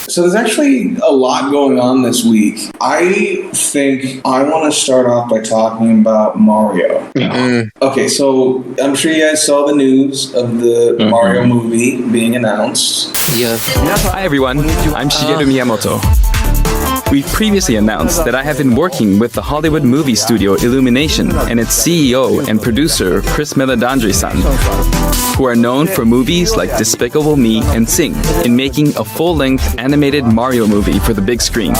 So there's actually a lot going on this week. I think I want to start off by talking about Mario. Okay, so I'm sure you guys saw the news of the Mario movie being announced. Yeah. Hi everyone, I'm Shigeru Miyamoto. We previously announced that I have been working with the Hollywood movie studio Illumination and its CEO and producer Chris Meledandri-san, who are known for movies like Despicable Me and Sing, in making a full-length animated Mario movie for the big screen.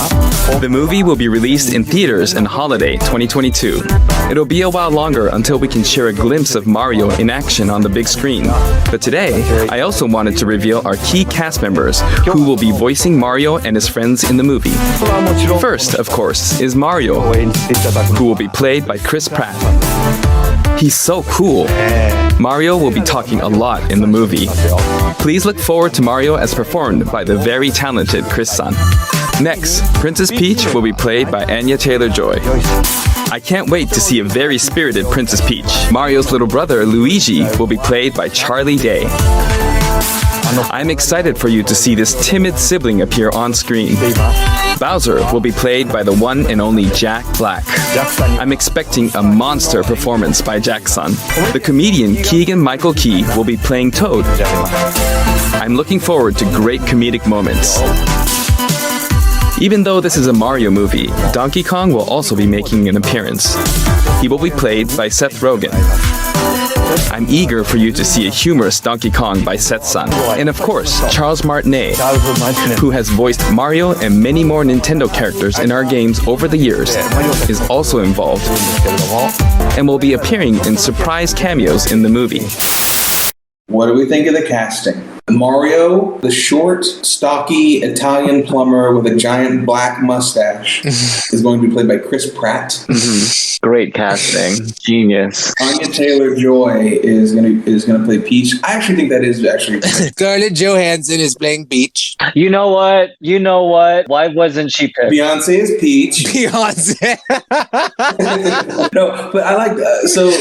The movie will be released in theaters in holiday 2022. It'll be a while longer until we can share a glimpse of Mario in action on the big screen. But today, I also wanted to reveal our key cast members who will be voicing Mario and his friends in the movie. First, of course, is Mario, who will be played by Chris Pratt. He's so cool. Mario will be talking a lot in the movie. Please look forward to Mario as performed by the very talented Chris-san. Next, Princess Peach will be played by Anya Taylor-Joy. I can't wait to see a very spirited Princess Peach. Mario's little brother, Luigi, will be played by Charlie Day. I'm excited for you to see this timid sibling appear on screen. Bowser will be played by the one and only Jack Black. I'm expecting a monster performance by Jack-san. The comedian Keegan-Michael Key will be playing Toad. I'm looking forward to great comedic moments. Even though this is a Mario movie, Donkey Kong will also be making an appearance. He will be played by Seth Rogen. I'm eager for you to see a humorous Donkey Kong by Seth-san. And of course, Charles Martinet, who has voiced Mario and many more Nintendo characters in our games over the years, is also involved and will be appearing in surprise cameos in the movie. What do we think of the casting? Mario, the short, stocky Italian plumber with a giant black mustache, is going to be played by Chris Pratt. Great casting. Genius. Anya Taylor-Joy is gonna play Peach. I actually think that is actually Scarlett Johansson is playing Peach. You know what? Why wasn't she picked? Beyonce is Peach. Beyonce. No, but I like so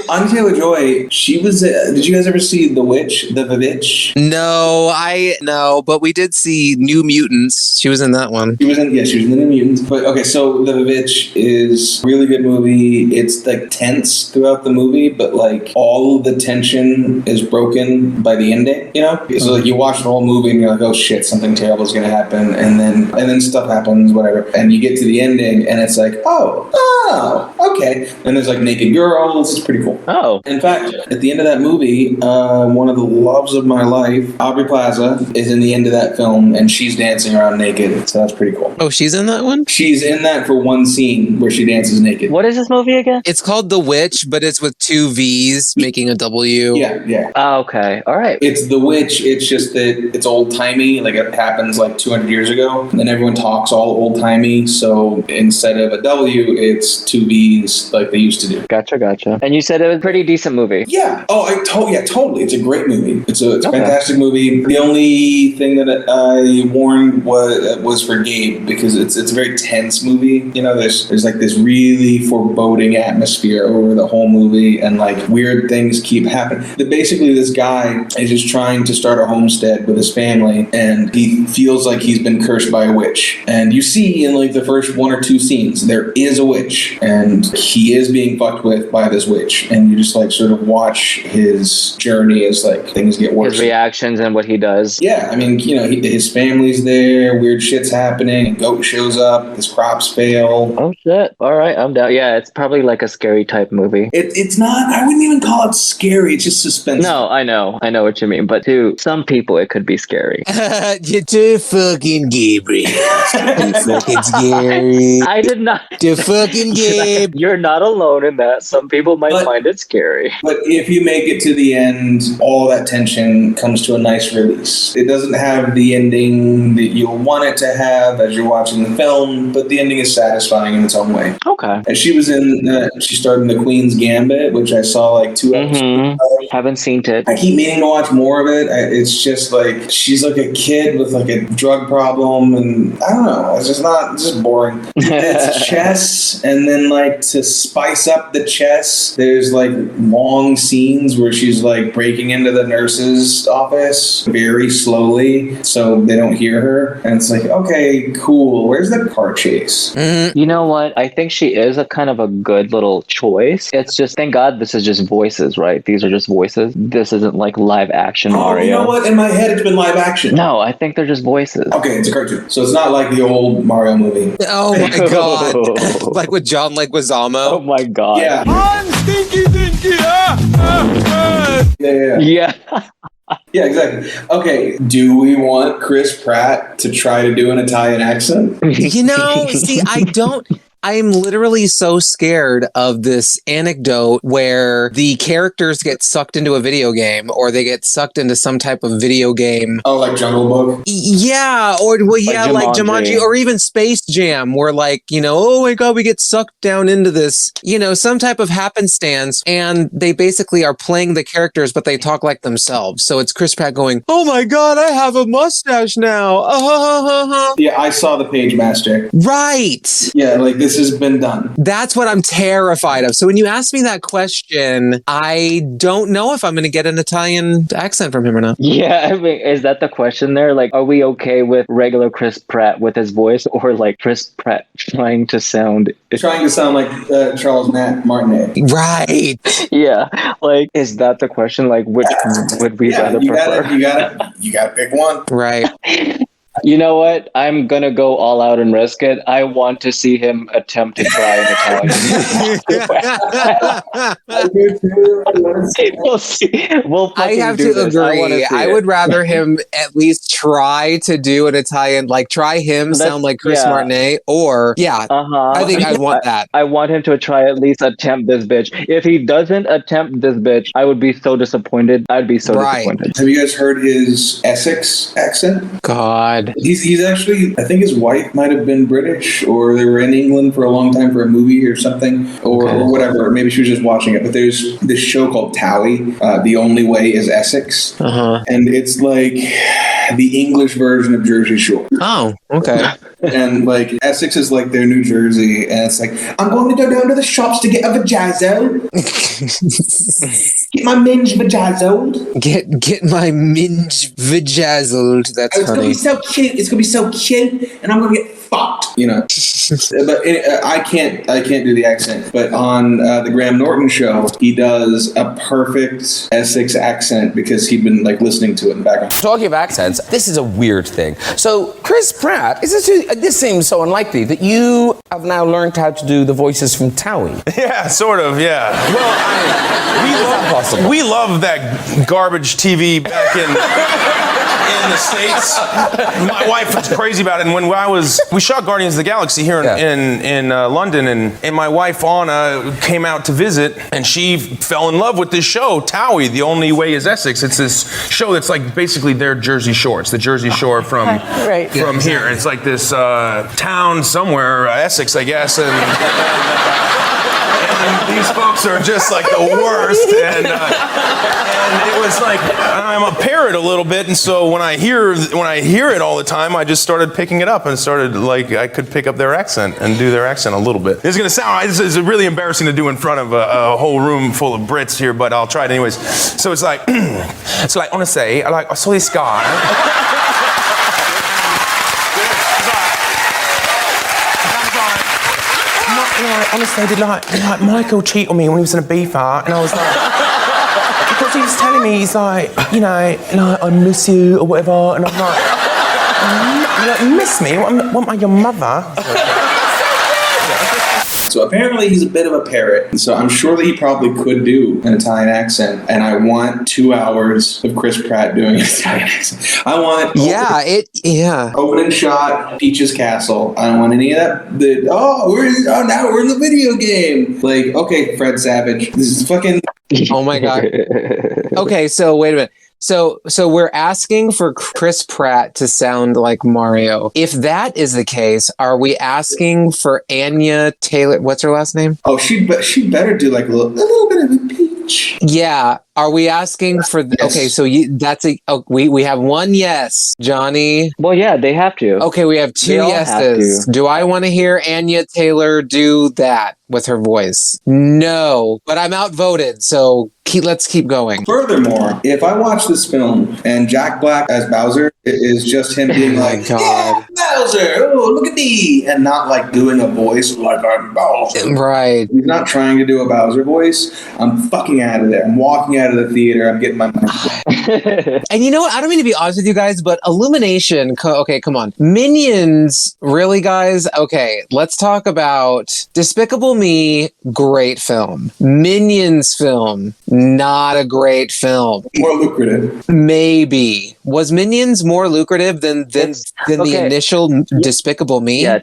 Anya Taylor-Joy. She was. Did you guys ever see The Witch? The Witch? No, but we did see New Mutants. She was in that one. She was in the New Mutants. But okay, so The Witch is a really good movie. It's like tense throughout the movie, but like all of the tension is broken by the ending, you know? So like you watch the whole movie and you're like, oh shit, something terrible is gonna happen, and then stuff happens, whatever. And you get to the ending and it's like, oh, okay. And there's like naked girls, it's pretty cool. Oh. In fact, at the end of that movie, one of the loves of my life, Aubrey Plaza, is in the end of that film, and she's dancing around naked, so that's pretty cool. Oh, she's in that one? She's in that for one scene where she dances naked. What is this movie again? It's called The Witch, but it's with two V's making a W. Yeah. Oh, okay. All right. It's The Witch, it's just that it's old-timey, like it happens like 200 years ago, and then everyone talks all old-timey, so instead of a W, it's two V's like they used to do. Gotcha. And you said it was a pretty decent movie. Yeah. Oh, totally. It's a great movie. It's a fantastic movie. The only thing that I warned was for Gabe, because it's a very tense movie. You know, there's like this really foreboding atmosphere over the whole movie, and like weird things keep happening. Basically, this guy is just trying to start a homestead with his family, and he feels like he's been cursed by a witch. And you see in like the first one or two scenes, there is a witch, and he is being fucked with by this witch, and you just like sort of watch his journey as like things get worse. His reactions and what he does. Yeah, I mean, you know, his family's there, weird shit's happening, a goat shows up, his crops fail. Oh shit. All right, I'm down. Yeah, it's probably like a scary type movie. It's not, I wouldn't even call it scary, it's just suspense. No, I know what you mean, but to some people it could be scary. You're too fucking Gabriel. Too fucking scary. I did not. Too fucking Gabe. You're not alone in that. Some people might find it scary. But if you make it to the end, all that tension comes to a nice release. It doesn't have the ending that you'll want it to have as you're watching the film, but the ending is satisfying in its own way. Okay. And she starred in The Queen's Gambit, which I saw like 2 episodes. Haven't seen it. I keep meaning to watch more of it. It's just like she's like a kid with like a drug problem, and I don't know. It's just boring. It's chess, and then like to spice up the chess, there's like long scenes where she's like breaking into the nurse's office office very slowly so they don't hear her. And it's like, okay, cool. Where's the car chase? You know what? I think she is a kind of a good little choice. It's just, thank God this is just voices, right? These are just voices. This isn't like live action Mario. You know what? In my head, it's been live action. No, I think they're just voices. Okay, it's a cartoon. So it's not like the old Mario movie. Oh my god. Like with John Leguizamo. Oh my god. Yeah. I'm stinky dinky. Yeah. Yeah, exactly. Okay, do we want Chris Pratt to try to do an Italian accent? You know, see, I am literally so scared of this anecdote where the characters get sucked into a video game or they get sucked into some type of video game. Oh, like Jungle Book? Yeah, or like Jumanji or even Space Jam where like, you know, oh my god, we get sucked down into this, you know, some type of happenstance and they basically are playing the characters but they talk like themselves. So it's Chris Pratt going, oh my god, I have a mustache now. Yeah, I saw the Page Master. Right. Yeah, like this has been done. That's what I'm terrified of. So when you ask me that question, I don't know if I'm going to get an Italian accent from him or not. Yeah, I mean, is that the question there? Like, are we okay with regular Chris Pratt with his voice or like Chris Pratt trying to sound like Charles Martinet? Right. Yeah. Like, is that the question? Like, which would we rather prefer? You gotta pick one. Right. You know what? I'm gonna go all out and risk it. I want to see him attempt to try an Italian. I do too. We'll see. I have to agree. I would rather him at least try to do an Italian, like try him sound like Chris Martinet, or I think I want that. I want him to try at least attempt this bitch. If he doesn't attempt this bitch, I would be so disappointed. I'd be so disappointed. Have you guys heard his Essex accent? God. He's actually, I think his wife might have been British, or they were in England for a long time for a movie or something, or whatever. Maybe she was just watching it. But there's this show called Towie, The Only Way is Essex. And it's like the English version of Jersey Shore. Oh, okay. And like Essex is like their New Jersey, and it's like, I'm going to go down to the shops to get a vajazzo. Get my minge vajazzled. Get my minge vajazzled. That's it's gonna be so cute. It's gonna be so cute, and I'm gonna get fucked. You know. But I can't do the accent. But on the Graham Norton show, he does a perfect Essex accent because he'd been like listening to it in the background. Talking of accents, this is a weird thing. So Chris Pratt, this seems so unlikely that you have now learned how to do the voices from Towie. Yeah, sort of, yeah. Well, we love that garbage TV back in the States. My wife was crazy about it, and when we shot Guardians of the Galaxy here in London, and my wife Anna came out to visit, and she fell in love with this show, Towie, The Only Way is Essex. It's this show that's like basically their Jersey Shore. It's the Jersey Shore from here. It's like this town somewhere, Essex, I guess, and these folks are just like the worst, and it was like I'm a parrot a little bit, and so when I hear it all the time, I just started picking it up and started like I could pick up their accent and do their accent a little bit. This is really embarrassing to do in front of a whole room full of Brits here, but I'll try it anyways. So it's like honestly, I saw this guy. Honestly, did like Michael cheat on me when he was in a beef art, and I was like, because he was telling me, he's like, you know, like I miss you or whatever, and I'm like, you miss me? What am I, your mother? So apparently he's a bit of a parrot, so I'm sure that he probably could do an Italian accent, and I want 2 hours of Chris Pratt doing an Italian accent. I want opening shot, Peach's Castle. I don't want any of that. Now we're in the video game. Like, okay, Fred Savage, this is fucking. Oh my god. Okay, so wait a minute. So we're asking for Chris Pratt to sound like Mario. If that is the case, are we asking for Anya Taylor? What's her last name? Oh, she better do like a little bit of a peep. bitch. Yeah. Are we asking for? Okay, so we have one yes, Johnny. Well, yeah, they have to. Okay, we have two They all have yeses. to. Do I want to hear Anya Taylor do that with her voice? No, but I'm outvoted, so let's keep going. Furthermore, if I watch this film and Jack Black as Bowser is just him being like, yeah, Bowser, oh, look at me, and not like doing a voice like I'm Bowser. Right. He's not trying to do a Bowser voice. I'm fucking out of there. I'm walking out of the theater. I'm getting my money. And you know what? I don't mean to be honest with you guys, but Illumination, okay, come on. Minions, really, guys? Okay, let's talk about Despicable Me, great film. Minions film, not a great film. More lucrative. Maybe. Was Minions more lucrative than the initial Despicable Me? Yeah,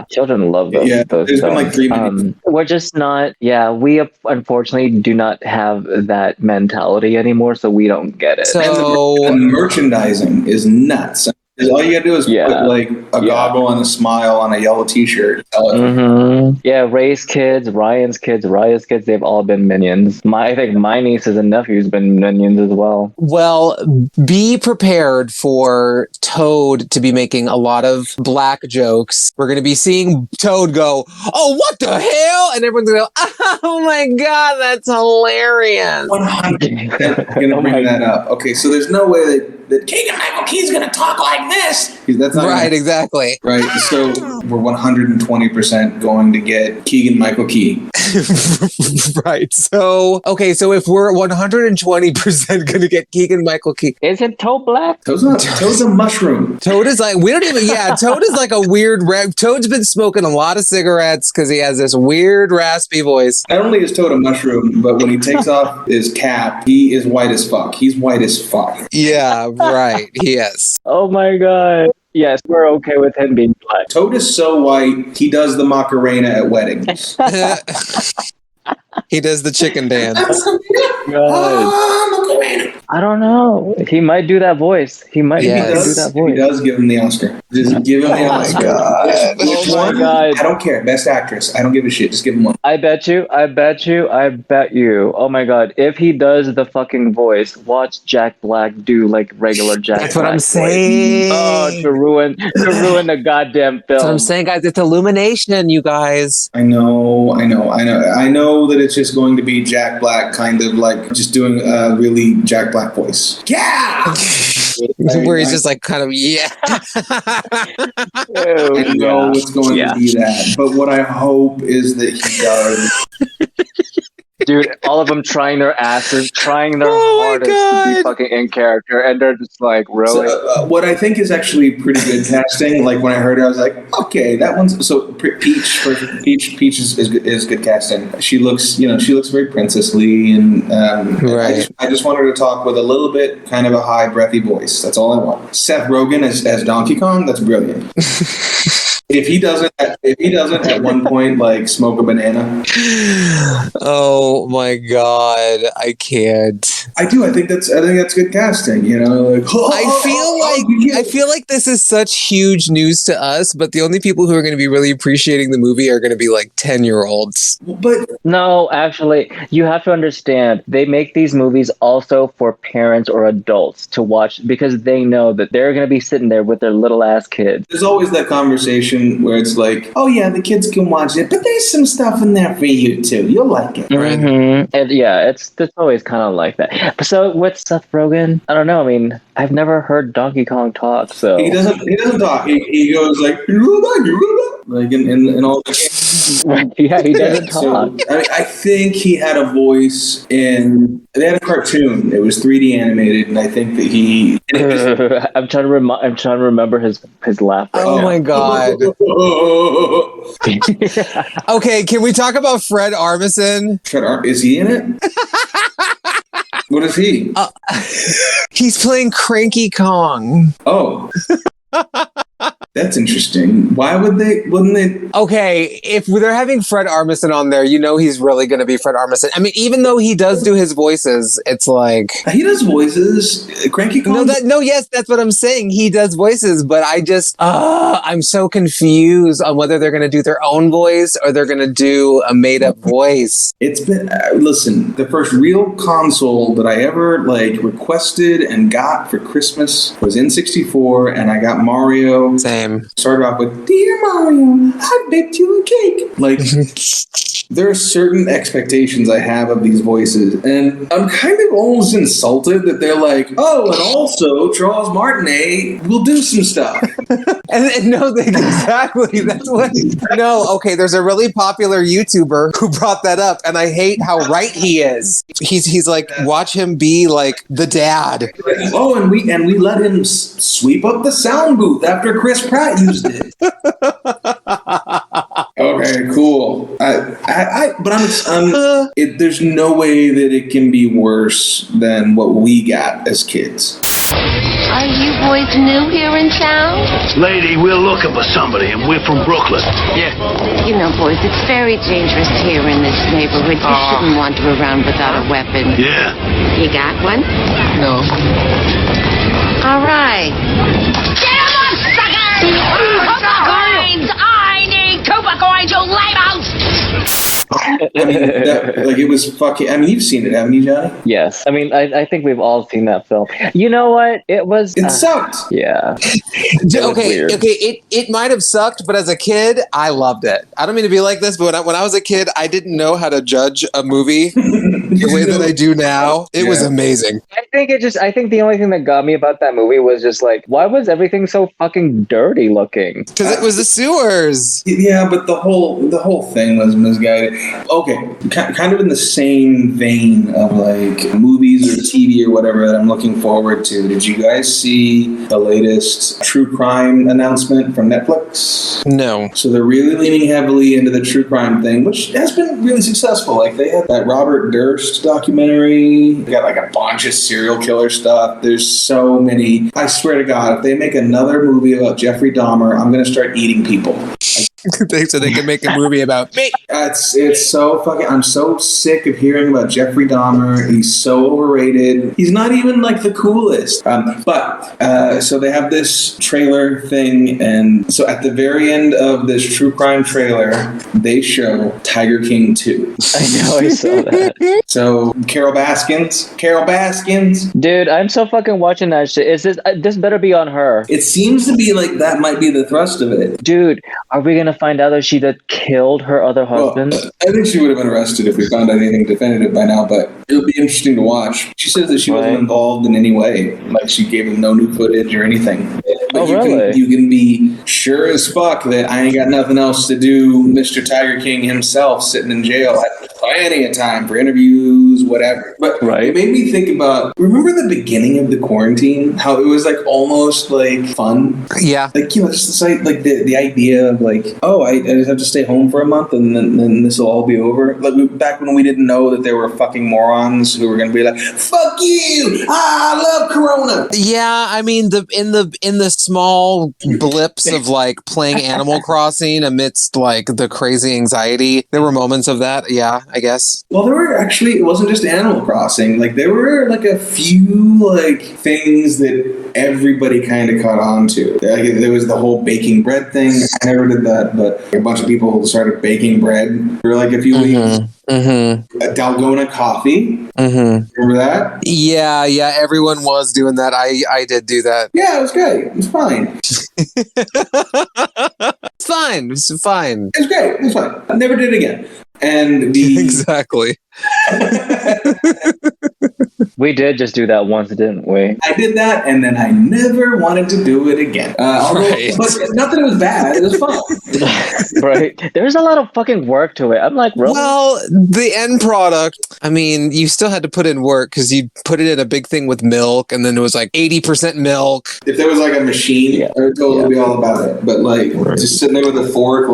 children love those. Yeah, those there's been films. like 3 Minions. We're just not. Yeah, we unfortunately do not have that mentality anymore, so we don't get it. So and the merchandising is nuts. All you gotta do is put like a goggle and a smile on a yellow t-shirt. Yeah, Ray's kids, Ryan's kids, Raya's kids, they've all been Minions. I think my nieces and nephews been Minions as well. Well, be prepared for Toad to be making a lot of black jokes. We're going to be seeing Toad go, oh, what the hell? And everyone's going to go, oh my God, that's hilarious. 100% gonna bring that up. Okay, so there's no way that Keegan-Michael Key's gonna talk like this. That's not right, exactly. Right, so we're 120% going to get Keegan-Michael Key. Right, so, okay, so if we're 120% going to get Keegan-Michael Key. Isn't Toad black? Toad's a mushroom. Toad is like, Toad is like a weird, Toad's been smoking a lot of cigarettes because he has this weird raspy voice. Not only is Toad a mushroom, but when he takes off his cap, he is white as fuck. He's white as fuck. Yeah, right, yes. Oh my God. Yes, we're okay with him being black. Toad is so white, he does the Macarena at weddings. He does the chicken dance. I don't know. He might do that voice. He might do that voice. He does give him the Oscar. Just give him the Oscar. Oh my God. I don't care. Best actress. I don't give a shit. Just give him one. I bet you. Oh my God. If he does the fucking voice, watch Jack Black do like regular Jack Black. That's what I'm saying. Oh, to ruin the goddamn film. That's what I'm saying, guys. It's Illumination, you guys. I know that it's just going to be Jack Black kind of like just doing a really Jack Black voice. Yeah! Where he's just like kind of, yeah. I know it's going to be that. But what I hope is that he does. Dude, all of them trying their asses, trying their hardest to be fucking in character, and they're just like, really? So, what I think is actually pretty good casting. Like when I heard it, I was like, okay, that one's so Peach is good casting. She looks very princessly, and I just want her to talk with a little bit kind of a high breathy voice. That's all I want. Seth Rogen as Donkey Kong, that's brilliant. If he doesn't at one point like smoke a banana. Oh my God, I can't. I do. I think that's good casting. You know, like I feel like this is such huge news to us, but the only people who are going to be really appreciating the movie are going to be like 10-year-olds. But no, actually, you have to understand. They make these movies also for parents or adults to watch because they know that they're going to be sitting there with their little ass kids. There's always that conversation where it's like, oh yeah, the kids can watch it, but there's some stuff in there for you too. You'll like it. Mm-hmm. And yeah, it's always kind of like that. So with Seth Rogen, I don't know. I mean, I've never heard Donkey Kong talk, so he doesn't talk. He goes like in all the yeah, he doesn't talk. So, I think he had a voice in. They had a cartoon. It was 3D animated, and I think that he. I'm trying to remember his laugh. Right Oh now. my God. Okay, can we talk about Fred Armisen? Is he in it? What is he? He's playing Cranky Kong. Oh. That's interesting. Why wouldn't they? Okay, if they're having Fred Armisen on there, you know he's really going to be Fred Armisen. I mean, even though he does do his voices, it's like He does voices. Cranky Kong. Yes, that's what I'm saying. He does voices, but I'm so confused on whether they're going to do their own voice or they're going to do a made-up voice. It's been listen. The first real console that I ever requested and got for Christmas was N64, and I got Mario. Same. Started off with "Dear Mario, I baked you a cake." There are certain expectations I have of these voices, and I'm kind of almost insulted that they're like, "Oh, and also Charles Martinet will do some stuff." And no, exactly. That's what. No, okay. There's a really popular YouTuber who brought that up, and I hate how right he is. He's like, watch him be like the dad. Oh, and we let him sweep up the sound booth after Chris Pratt used it. Okay, cool. There's no way that it can be worse than what we got as kids. Are you boys new here in town? Lady, we're looking for somebody, and we're from Brooklyn. Yeah. You know, boys, it's very dangerous here in this neighborhood. You shouldn't wander around without a weapon. Yeah. You got one? No. All right. Get him on, suckers! Cooper coins! I need Cooper coins, you lame-outs! I mean, it was fucking. I mean, you've seen it, haven't you, Johnny? Yes. I mean, I think we've all seen that film. You know what? It sucked. Yeah. Okay. It might have sucked, but as a kid, I loved it. I don't mean to be like this, but when I was a kid, I didn't know how to judge a movie the way that I do now. It was amazing. I think the only thing that got me about that movie was just like, why was everything so fucking dirty looking? Because it was the sewers. Yeah, but the whole thing was misguided. Okay, kind of in the same vein of movies or TV or whatever that I'm looking forward to. Did you guys see the latest true crime announcement from Netflix? No. So they're really leaning heavily into the true crime thing, which has been really successful. They had that Robert Durst documentary. They got a bunch of serial killer stuff. There's so many. I swear to God, if they make another movie about Jeffrey Dahmer, I'm going to start eating people. So they can make a movie about me. It's so fucking. I'm so sick of hearing about Jeffrey Dahmer. He's so overrated. He's not even the coolest. So they have this trailer thing, and so at the very end of this true crime trailer, they show Tiger King 2. I know, I saw that. So Carol Baskins, dude, I'm so fucking watching that shit. Is this better be on her? It seems to be that might be the thrust of it, dude. Are we gonna find out that she killed her other husband? Well, I think she would have been arrested if we found out anything definitive by now, but it would be interesting to watch. She says that she wasn't involved in any way. She gave him no new footage or anything. But you can be sure as fuck that I ain't got nothing else to do. Mr. Tiger King himself sitting in jail had plenty of time for interviews, whatever. But it made me think about, remember the beginning of the quarantine? How it was almost fun? Yeah. Just the idea of I just have to stay home for a month and then this will all be over. Back when we didn't know that there were fucking morons who were going to be fuck you! I love Corona! Yeah, I mean, in the small blips of playing Animal Crossing amidst the crazy anxiety, there were moments of that. Yeah, I guess. Well, there were it wasn't just Animal Crossing. There were a few things that everybody kind of caught on to. There was the whole baking bread thing. I never did that, but a bunch of people started baking bread for a few weeks. Mm-hmm. Dalgona coffee. Mm-hmm. Remember that? Yeah. Everyone was doing that. I did do that. Yeah, it was great. It was fine. It's fine. It was fine. It was great. It was fine. I never did it again. And exactly. We did just do that once, didn't we? I did that, and then I never wanted to do it again. But not that it was bad. It was fun. Right. There's a lot of fucking work to it. I'm really? Well, the end product, I mean, you still had to put in work because you put it in a big thing with milk, and then it was 80% milk. If there was a machine, I would totally be all about it. But just sitting there with a fork,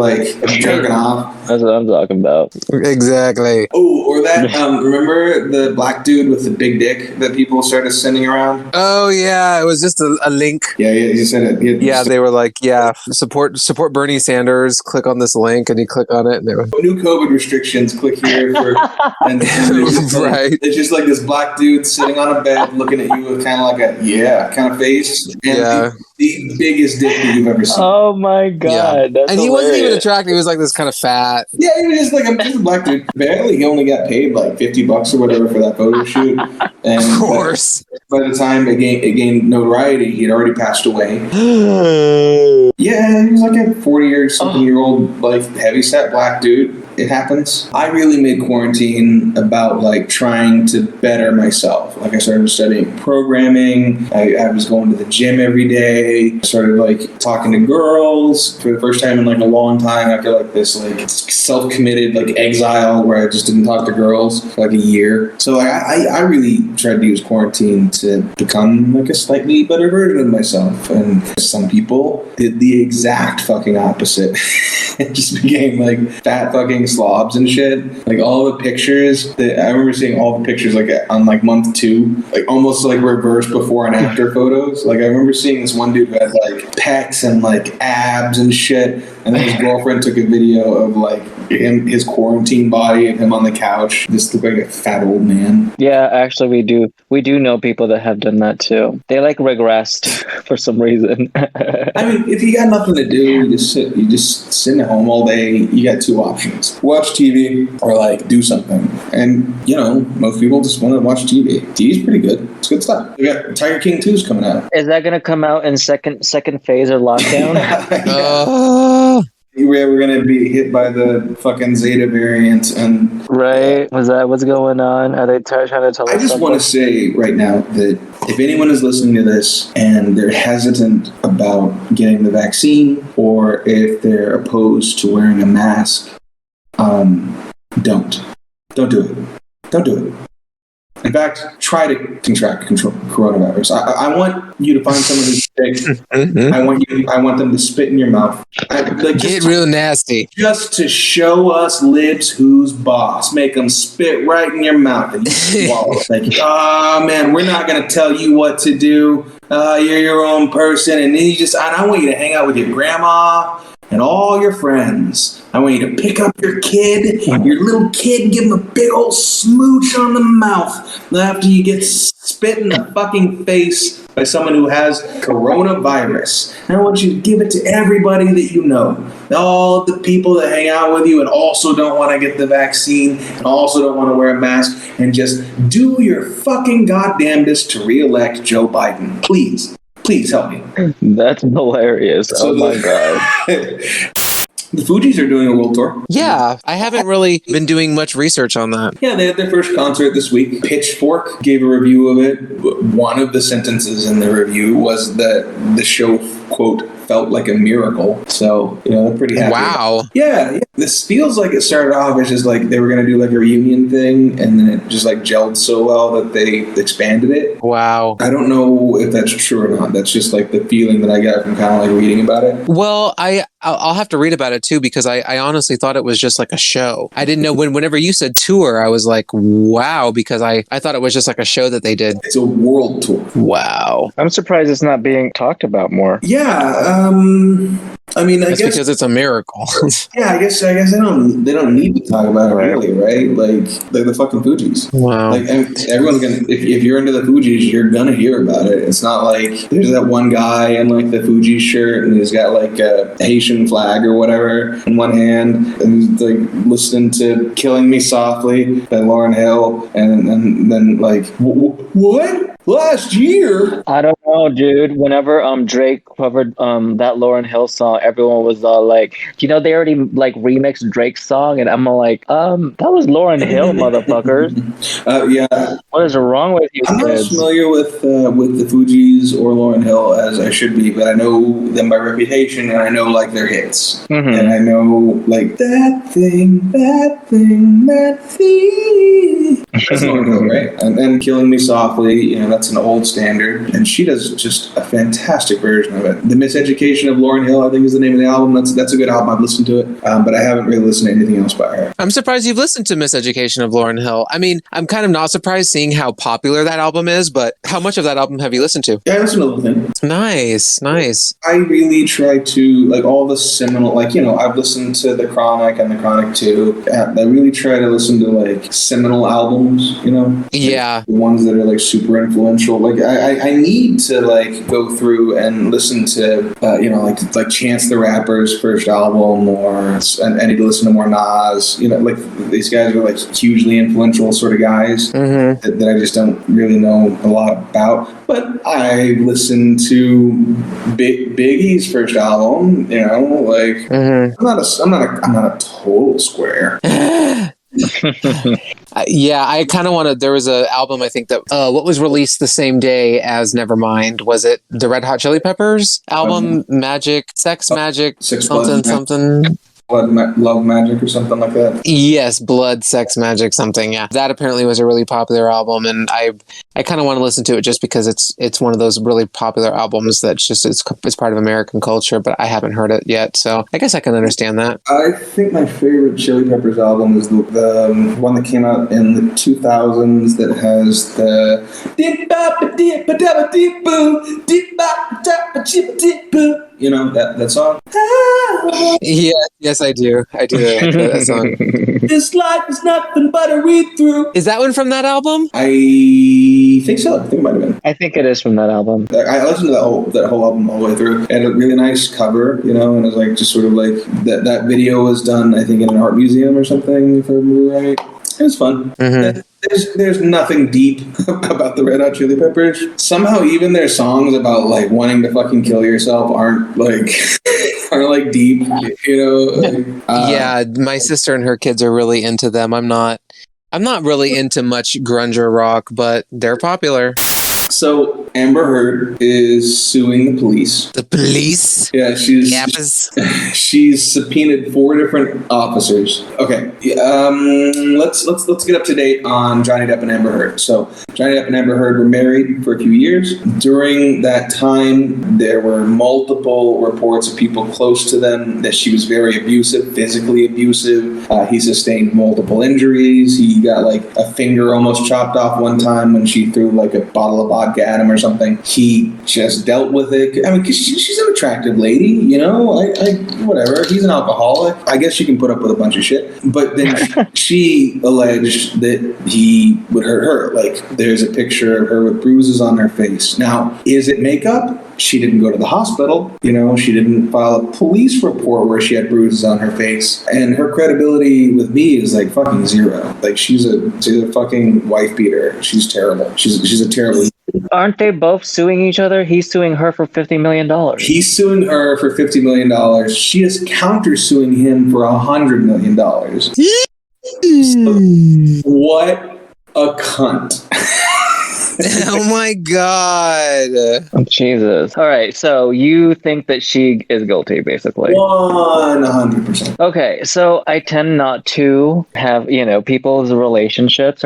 jerking off. That's what I'm talking about. Exactly. Oh, or that, remember the black dude with the big big dick that people started sending around? Oh yeah, it was just a link. Yeah, you said it. Yeah, they were like, yeah, support Bernie Sanders. Click on this link, and you click on it, and they were new COVID restrictions. Click here for and right. It's just like this black dude sitting on a bed looking at you with kind of like a kind of face. And the biggest dick that you've ever seen. Oh my god! Yeah. And he wasn't even attractive. He was like this kind of fat. Yeah, he was just like a black dude. Apparently, he only got paid like $50 or whatever for that photo shoot. And of course, by the time it gained notoriety, he had already passed away. Yeah, he was like a 40 or something year old, like heavy-set black dude. It happens. I really made quarantine about like trying to better myself. Like I started studying programming. I was going to the gym every day. I started like talking to girls for the first time in like a long time after like this like self-committed like exile where I just didn't talk to girls for like a year. So I really tried to use quarantine to become like a slightly better version of myself. And some people did the exact fucking opposite. It just became like fat fucking slobs and shit. Like all the pictures that I remember seeing all the pictures like on like month 2, like almost like reverse before and after photos. Like I remember seeing this one dude who had like pecs and like abs and shit, and then his girlfriend took a video of like his quarantine body and him on the couch. Just looked like a fat old man. Yeah, actually we do know people that have done that too. They like regressed for some reason. I mean, if you got nothing to do, you just sit at home all day. You got 2 options: watch TV or like do something. And you know, most people just want to watch TV. TV's pretty good. It's good stuff. We got Tiger King 2's coming out. Is that gonna come out in second phase or lockdown? We're going to be hit by the fucking Zeta variant. And right? Was that what's going on? Are they trying to tell us I just want to say right now that if anyone is listening to this and they're hesitant about getting the vaccine, or if they're opposed to wearing a mask, don't do it. Don't do it. In fact, try to contract coronavirus. I want you to find someone who's sick. I want them to spit in your mouth. Get real nasty. Just to show us libs who's boss. Make them spit right in your mouth and you swallow. Like, oh man, we're not gonna tell you what to do. You're your own person, and then I want you to hang out with your grandma and all your friends. I want you to pick up your little kid, give him a big old smooch on the mouth after you get spit in the fucking face by someone who has coronavirus. And I want you to give it to everybody that you know. All the people that hang out with you and also don't want to get the vaccine and also don't want to wear a mask, and just do your fucking goddamnedest to re-elect Joe Biden. Please help me. That's hilarious. So my god. The Fugees are doing a world tour. Yeah, I haven't really been doing much research on that. Yeah, they had their first concert this week. Pitchfork gave a review of it. One of the sentences in the review was that the show, quote, felt like a miracle. So, they're pretty happy. Wow. Yeah. This feels like it started off as just like they were going to do like a reunion thing, and then it just like gelled so well that they expanded it. Wow. I don't know if that's true or not. That's just like the feeling that I got from kind of like reading about it. Well, I'll have to read about it too, because I honestly thought it was just like a show. I didn't know whenever you said tour, I was like, wow, because I thought it was just like a show that they did. It's a world tour. Wow. I'm surprised it's not being talked about more. Yeah. I mean, I guess because it's a miracle. Yeah, I guess they don't need to talk about it really, right? Like the fucking Fugees. Wow. Like everyone's gonna, if you're into the Fugees, you're gonna hear about it. It's not like there's that one guy in like the Fugees shirt and he's got like a Haitian flag or whatever in one hand, and he's like listening to "Killing Me Softly" by Lauryn Hill, and then like what? Last year? I don't know, dude. Whenever Drake covered that Lauryn Hill song, everyone was all like, they already like remixed Drake's song, and I'm all like, that was Lauryn Hill, motherfuckers. Yeah. What is wrong with you I'm kids? not as familiar with the Fugees or Lauryn Hill as I should be, but I know them by reputation, and I know like their hits, and I know like that thing. That's Lauryn Hill, right? And "Killing Me Softly," that's an old standard, and she does is just a fantastic version of it. The Miseducation of Lauryn Hill, I think, is the name of the album. That's a good album. I've listened to it, but I haven't really listened to anything else by her. I'm surprised you've listened to Miseducation of Lauryn Hill. I mean, I'm kind of not surprised seeing how popular that album is, but how much of that album have you listened to? Yeah, I listened to the thing. Nice. I really try to, like, all the seminal, like, you know, I've listened to The Chronic and The Chronic 2. I really try to listen to, like, seminal albums, you know? Yeah. Like, the ones that are, like, super influential. Like, I need to, like, go through and listen to, you know, like Chance the Rapper's first album, or I need to listen to more Nas. You know, like, these guys are, like, hugely influential sort of guys that I just don't really know a lot about. But I listened to Biggie's first album, you know, like, I'm not a total square. Yeah, I kind of want to. There was an album, I think, that what was released the same day as Nevermind. Was it the Red Hot Chili Peppers album? Magic, Sex Magic, something. Love Magic or something like that. Yes, Blood, Sex Magic, something. Yeah, that apparently was a really popular album, and I kind of want to listen to it just because it's one of those really popular albums that's just it's part of American culture, but I haven't heard it yet, so I guess I can understand that. I think my favorite Chili Peppers album is the one that came out in the 2000s that has the you know that song. Yeah, yes, I do. I do that song. This life is nothing but a read through. Is that one from that album? I think so. I think it might have been. I think it is from that album. I listened to that whole album all the way through, and a really nice cover, you know, and it was like just sort of like that video was done, I think, in an art museum or something, if I remember right. It was fun. There's nothing deep about the Red Hot Chili Peppers. Somehow even their songs about like wanting to fucking kill yourself aren't like deep, you know? Yeah, my sister and her kids are really into them. I'm not really into much grunge or rock, but they're popular. So Amber Heard is suing the police. The police? Yeah, she's subpoenaed 4 different officers. Okay, let's get up to date on Johnny Depp and Amber Heard. So Johnny Depp and Amber Heard were married for a few years. During that time, there were multiple reports of people close to them that she was very abusive, physically abusive. He sustained multiple injuries. He got like a finger almost chopped off one time when she threw like a bottle of vodka at him or something. He just dealt with it. I mean, because she's an attractive lady, you know, whatever. He's an alcoholic. I guess she can put up with a bunch of shit. But then she alleged that he would hurt her. Like, there's a picture of her with bruises on her face. Now, is it makeup? She didn't go to the hospital. You know, she didn't file a police report where she had bruises on her face. And her credibility with me is like fucking zero. Like, she's a fucking wife beater. She's terrible. She's a terrible. Aren't they both suing each other? He's suing her for $50 million. He's suing her for $50 million. She is countersuing him for $100 million. So, what a cunt. Oh my God. Jesus. All right. So you think that she is guilty, basically? 100%. Okay. So I tend not to have, people's relationships.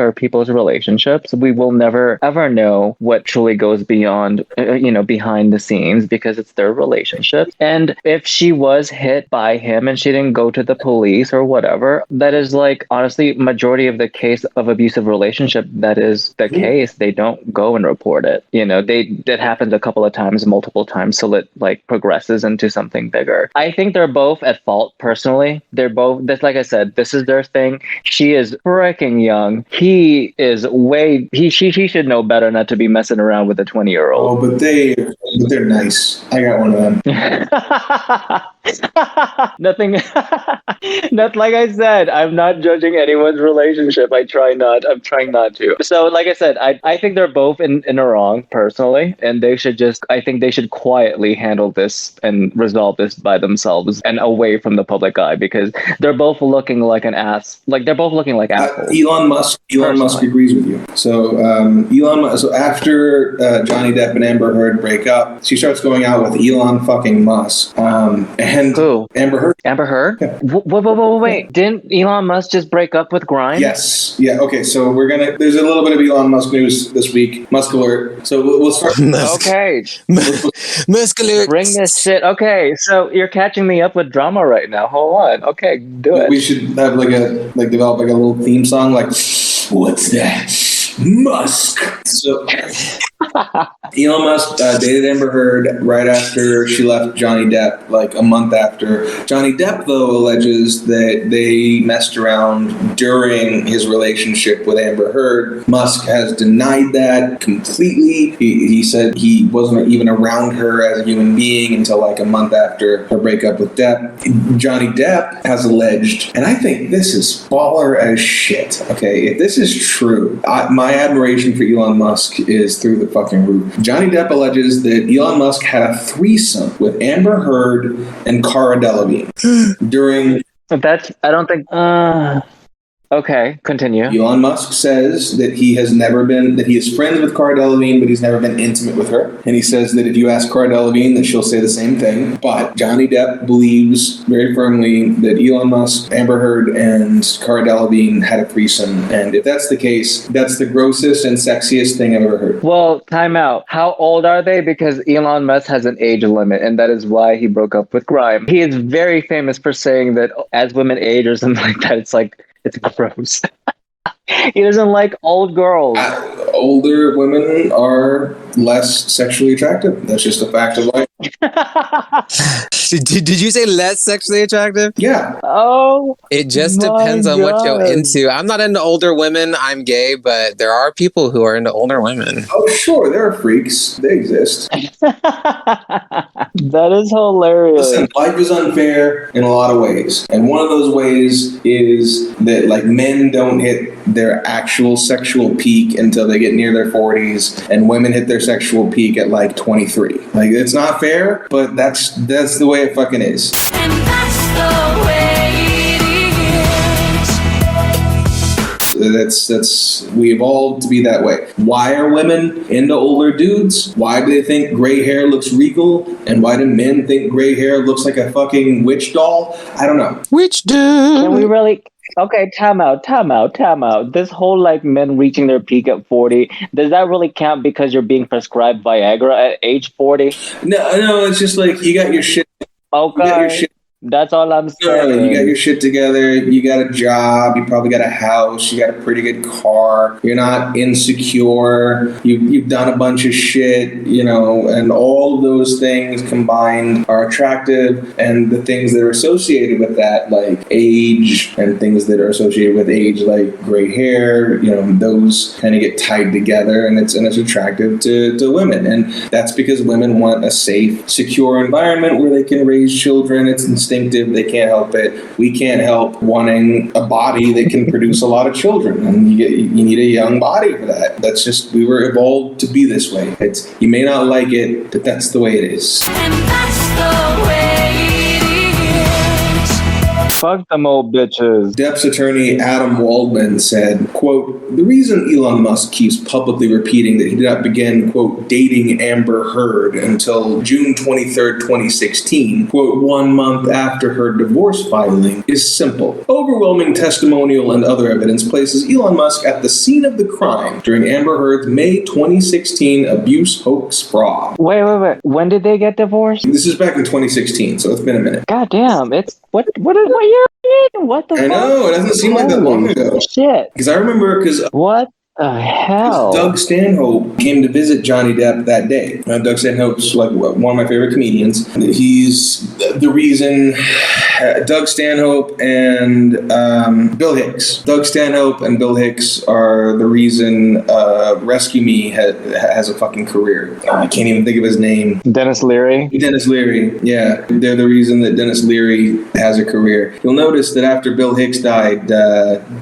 We will never, ever know what truly goes beyond, behind the scenes, because it's their relationship. And if she was hit by him and she didn't go to the police or whatever, that is like, honestly, majority of the case of abusive relationship, that is the case. They don't go and report it. That happens a couple of times, multiple times, so it like progresses into something bigger. I think they're both at fault personally. They're both, that's like I said, this is their thing. She is freaking young. He is she should know better not to be messing around with a 20-year-old. Oh, but they're nice. I got one of them. Nothing. Not like I said, I'm not judging anyone's relationship. I'm trying not to. So like I said, I think they're both in the wrong personally, and I think they should quietly handle this and resolve this by themselves and away from the public eye, because they're both looking like an ass. Like, they're both looking like assholes. Elon Musk agrees with you. So so after Johnny Depp and Amber Heard break up, out. She starts going out with Elon fucking Musk. And Who? Amber Heard. Amber Heard? Yeah. Wait. Didn't Elon Musk just break up with Grimes? Yes. Yeah. Okay. So there's a little bit of Elon Musk news this week. Musk alert. So we'll start. Okay. Musk alert. Bring this shit. Okay. So you're catching me up with drama right now. Hold on. Okay. Do it. We should have develop like a little theme song, like, what's that? Musk. So Elon Musk dated Amber Heard right after she left Johnny Depp, like a month after. Johnny Depp, though, alleges that they messed around during his relationship with Amber Heard. Musk has denied that completely. He said he wasn't even around her as a human being until like a month after her breakup with Depp. Johnny Depp has alleged, and I think this is baller as shit, okay? If this is true, my admiration for Elon Musk is through the fucking roof. Johnny Depp alleges that Elon Musk had a threesome with Amber Heard and Cara Delevingne during... I don't think... Okay, continue. Elon Musk says that he is friends with Cara Delevingne, but he's never been intimate with her. And he says that if you ask Cara Delevingne, that she'll say the same thing. But Johnny Depp believes very firmly that Elon Musk, Amber Heard, and Cara Delevingne had a threesome. And if that's the case, that's the grossest and sexiest thing I've ever heard. Well, time out. How old are they? Because Elon Musk has an age limit, and that is why he broke up with Grimes. He is very famous for saying that as women age or something like that, it's gross. He doesn't like old girls. Older women are less sexually attractive. That's just a fact of life. Did you say less sexually attractive? Yeah. Oh, it just depends on what you're into. I'm not into older women. I'm gay, but there are people who are into older women. Oh, sure. There are freaks. They exist. That is hilarious. Listen, life is unfair in a lot of ways. And one of those ways is that like men don't hit their actual sexual peak until they get near their 40s, and women hit their sexual peak at like 23. Like, it's not fair, but that's the way it fucking is. And that's the way it is. We evolved to be that way. Why are women into older dudes? Why do they think gray hair looks regal? And why do men think gray hair looks like a fucking witch doll? I don't know. Witch dude. Can we really... Okay, time out. This whole like men reaching their peak at 40, does that really count because you're being prescribed Viagra at age 40? No, it's just like you got your shit. Okay. That's all I'm saying. You got your shit together. You got a job. You probably got a house. You got a pretty good car. You're not insecure. You've done a bunch of shit, and all of those things combined are attractive. And the things that are associated with that, like age, and things that are associated with age, like gray hair, those kind of get tied together, and it's attractive to women. And that's because women want a safe, secure environment where they can raise children. It's instinctive. They can't help it. We can't help wanting a body that can produce a lot of children, and you need a young body for that. That's just, we were evolved to be this way. You may not like it, but that's the way it is. And that's the way it is. Fuck them old bitches. Depp's attorney Adam Waldman said, quote, "The reason Elon Musk keeps publicly repeating that he did not begin, quote, dating Amber Heard until June 23rd, 2016, quote, 1 month after her divorce filing, is simple. Overwhelming testimonial and other evidence places Elon Musk at the scene of the crime during Amber Heard's May 2016 abuse hoax fraud." Wait. When did they get divorced? This is back in 2016, so it's been a minute. God damn, it's what year? What the fuck? I know, it doesn't seem like that long ago. Shit. Because I remember, what the hell? Doug Stanhope came to visit Johnny Depp that day. Doug Stanhope's like one of my favorite comedians. He's the reason. Doug Stanhope and Bill Hicks. Doug Stanhope and Bill Hicks are the reason Rescue Me has a fucking career. I can't even think of his name. Dennis Leary? Dennis Leary, yeah. They're the reason that Dennis Leary has a career. You'll notice that after Bill Hicks died,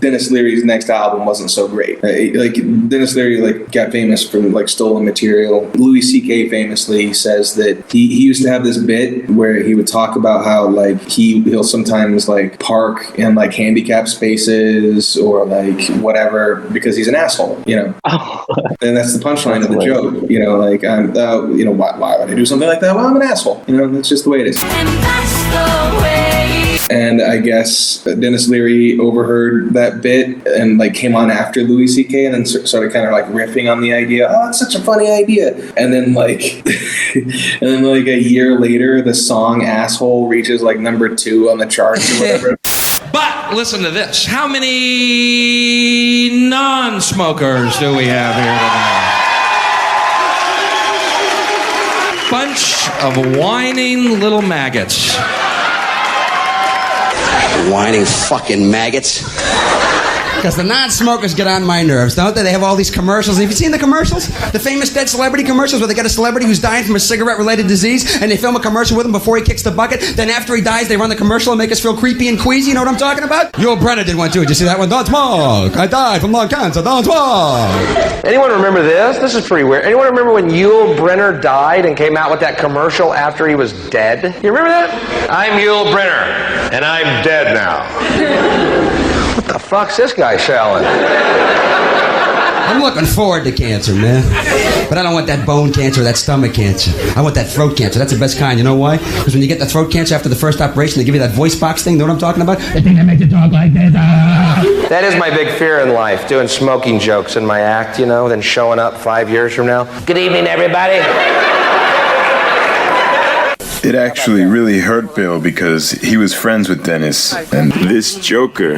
Dennis Leary's next album wasn't so great. Dennis Leary got famous from stolen material. Louis C.K. famously says that he used to have this bit where he would talk about how he he'll sometimes like park in like handicap spaces or like whatever because he's an asshole, you know. And that's the punchline of the joke, you know. Like, you know, why would I do something like that? Well, I'm an asshole, you know. That's just the way it is. And that's the way. And I guess Dennis Leary overheard that bit and like came on after Louis C.K. and then started kind of like riffing on the idea. Oh, it's such a funny idea. And then like, a year later, the song "Asshole" reaches like number 2 on the charts or whatever. But listen to this. How many non-smokers do we have here tonight? Bunch of whining little maggots. Whining fucking maggots. Because the non-smokers get on my nerves, don't they? They have all these commercials. Have you seen the commercials? The famous dead celebrity commercials where they get a celebrity who's dying from a cigarette-related disease and they film a commercial with him before he kicks the bucket. Then after he dies, they run the commercial and make us feel creepy and queasy. You know what I'm talking about? Yul Brynner did one too. Did you see that one? Don't smoke. I died from lung cancer. Don't smoke. Anyone remember this? This is pretty weird. Anyone remember when Yul Brynner died and came out with that commercial after he was dead? You remember that? I'm Yul Brynner, and I'm dead now. What the fuck's this guy selling? I'm looking forward to cancer, man. But I don't want that bone cancer or that stomach cancer. I want that throat cancer. That's the best kind. You know why? Because when you get the throat cancer after the first operation, they give you that voice box thing. Know what I'm talking about? The thing that makes you talk like this. That is my big fear in life, doing smoking jokes in my act, you know, then showing up 5 years from now. Good evening, everybody. It actually really hurt Bill because he was friends with Dennis, and this Joker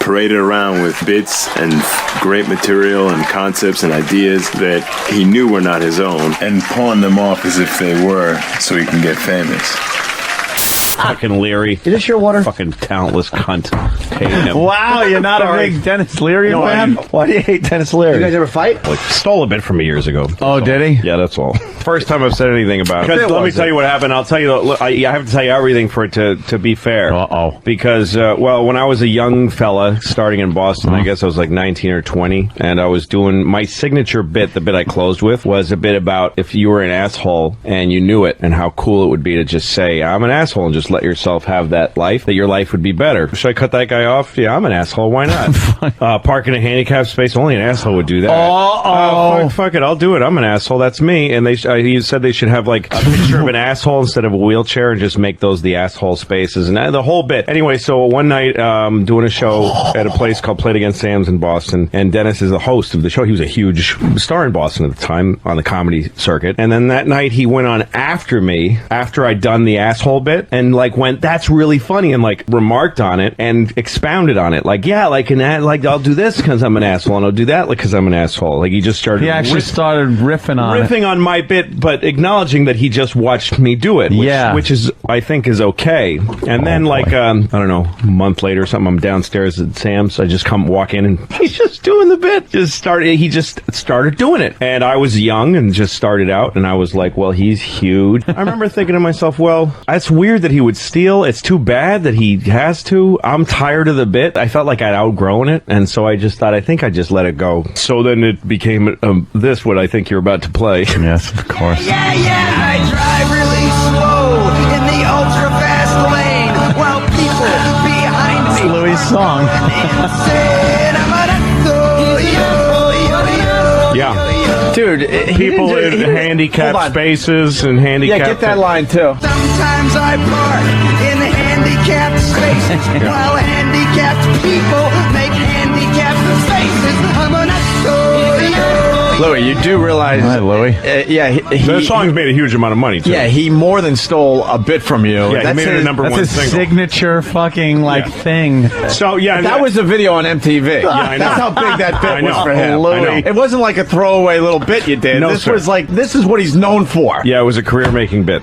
paraded around with bits and great material and concepts and ideas that he knew were not his own and pawned them off as if they were so he can get famous. Fucking Leary. Is this your water? Fucking talentless cunt. Hate him. Wow, you're not a big Dennis Leary fan? Why do you hate Dennis Leary? You guys ever fight? Like, stole a bit from me years ago. Oh, did he? Yeah, that's all. First time I've said anything about it. Let me tell you what happened. I'll tell you, I have to tell you everything for it to be fair. Uh-oh. Because, well, when I was a young fella starting in Boston, I guess I was like 19 or 20, and I was doing my signature bit, the bit I closed with, was a bit about if you were an asshole and you knew it and how cool it would be to just say, I'm an asshole, and just let yourself have that life, that your life would be better. Should I cut that guy off? Yeah, I'm an asshole. Why not? Park in a handicapped space, only an asshole would do that. Fuck it, I'll do it. I'm an asshole. That's me. And he said they should have like a picture of an asshole instead of a wheelchair and just make those the asshole spaces and the whole bit. Anyway, so one night doing a show at a place called Play It Against Sam's in Boston, and Dennis is the host of the show. He was a huge star in Boston at the time on the comedy circuit. And then that night he went on after me, after I'd done the asshole bit, and like went, that's really funny, and like remarked on it and expounded on it. Like, yeah, like I'll do this because I'm an asshole, and I'll do that because I'm an asshole. Like he just started. He actually started riffing on my bit, but acknowledging that he just watched me do it. Which is, I think, is okay. And then like I don't know, a month later or something, I'm downstairs at Sam's. I just walk in and he's just doing the bit. He just started doing it, and I was young and just started out, and I was like, well, he's huge. I remember thinking to myself, well, that's weird that he would steal. It's too bad that he has to. I'm tired of the bit. I felt like I'd outgrown it, and so I just thought, I think I just let it go. So then it became this, what I think you're about to play. Yes, of course. Yeah, I drive really slow in the ultra fast lane while people behind me. It's Louis' song. Yeah. Dude, people in handicapped spaces and handicapped. Yeah, get that line too. Sometimes I park in handicapped spaces while handicapped people make handicapped faces. I'm an Louis, you do realize... Hi, Louis. The song's made a huge amount of money, too. Yeah, he more than stole a bit from you. Yeah, he made it a number one single. That's his signature fucking, thing. So, yeah. That was a video on MTV. Yeah, I know. That's how big that bit was for him. I know. It wasn't like a throwaway little bit you did. No, this was like, this is what he's known for. Yeah, it was a career-making bit.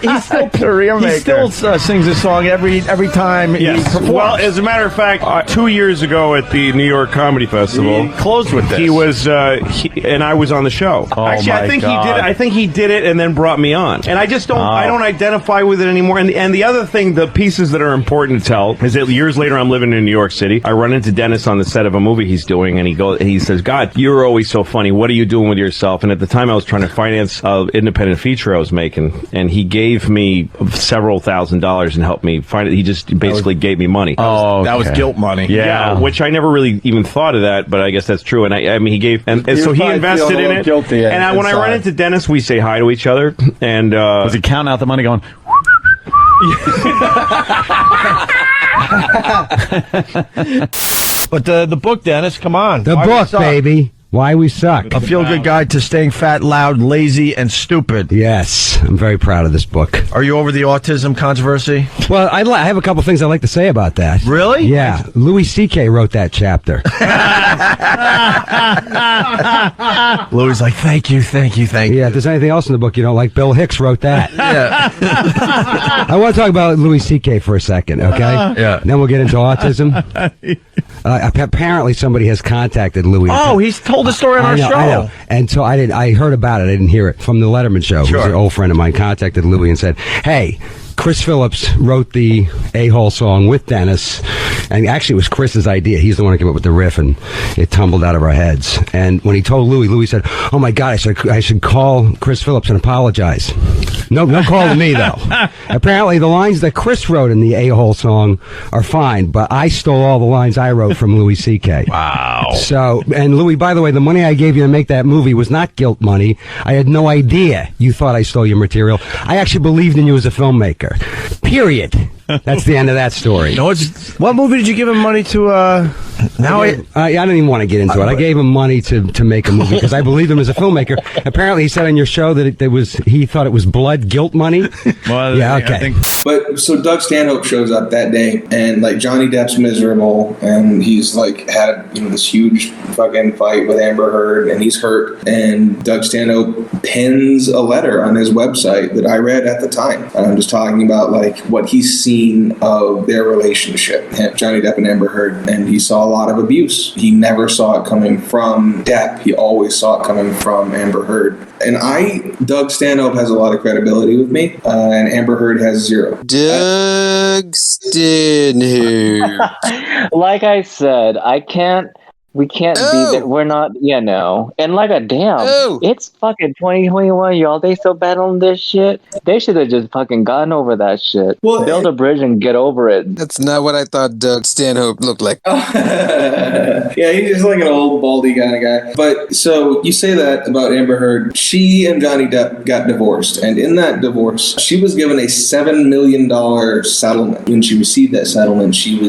He's still career-maker. He still sings this song every time he performs. Well, as a matter of fact, 2 years ago at the New York Comedy Festival... He closed with this. He was... and I was on the show. Actually, I think he did it. I think he did it and then brought me on. And I just don't. I don't identify with it anymore. And the other thing, the pieces that are important to tell is that years later, I'm living in New York City. I run into Dennis on the set of a movie he's doing, and he says, "God, you're always so funny. What are you doing with yourself?" And at the time, I was trying to finance an independent feature I was making, and he gave me several $1,000s and helped me find it. He just basically gave me money. That was guilt money. Yeah, which I never really even thought of that, but I guess that's true. And I mean, he gave, and so he invested in it. Guilty and when I run into Dennis, we say hi to each other. And was he counting out the money, going? But the book, Dennis, come on. The book, baby. Why We Suck. A feel-good guide to staying fat, loud, lazy, and stupid. Yes, I'm very proud of this book. Are you over the autism controversy? Well, I have a couple things I'd like to say about that. Really? Yeah. Louis C.K. wrote that chapter. Louis like, thank you. Yeah, if there's anything else in the book you don't like, Bill Hicks wrote that. Yeah. I want to talk about Louis C.K. for a second, okay? Yeah. Then we'll get into autism. Apparently somebody has contacted Louis. Oh, he's told the story on our show. I know. And so I heard about it. I didn't hear it from the Letterman show. Sure. It was an old friend of mine contacted Louis and said, "Hey, Chris Phillips wrote the A-Hole song with Dennis." And actually, it was Chris's idea. He's the one who came up with the riff, and it tumbled out of our heads. And when he told Louis said, "Oh my God, I should call Chris Phillips and apologize." No call to me, though. Apparently, the lines that Chris wrote in the A-Hole song are fine, but I stole all the lines I wrote from Louis C.K. Wow. So, and Louis, by the way, the money I gave you to make that movie was not guilt money. I had no idea you thought I stole your material. I actually believed in you as a filmmaker. Period. That's the end of that story. No, what movie did you give him money to? I don't even want to get into it. I gave him money to make a movie because I believed him as a filmmaker. Apparently, he said on your show that he thought it was blood guilt money. Well, yeah, okay. But so Doug Stanhope shows up that day, and like Johnny Depp's miserable, and he's like had this huge fucking fight with Amber Heard, and he's hurt. And Doug Stanhope pins a letter on his website that I read at the time. I'm just talking about like what he's seen of their relationship, Johnny Depp and Amber Heard, and he saw a lot of abuse. He never saw it coming from Depp. He always saw it coming from Amber Heard. And Doug Stanhope has a lot of credibility with me, and Amber Heard has zero. Doug Stanhope. Like I said, we can't be there. We're not, And like it's fucking 2021, y'all. They still battling this shit. They should have just fucking gotten over that shit. Well, build a bridge and get over it. That's not what I thought Doug Stanhope looked like. Yeah, he's just like an old baldy kind of guy. But so you say that about Amber Heard. She and Johnny Depp got divorced, and in that divorce, she was given a $7 million settlement. When she received that settlement, she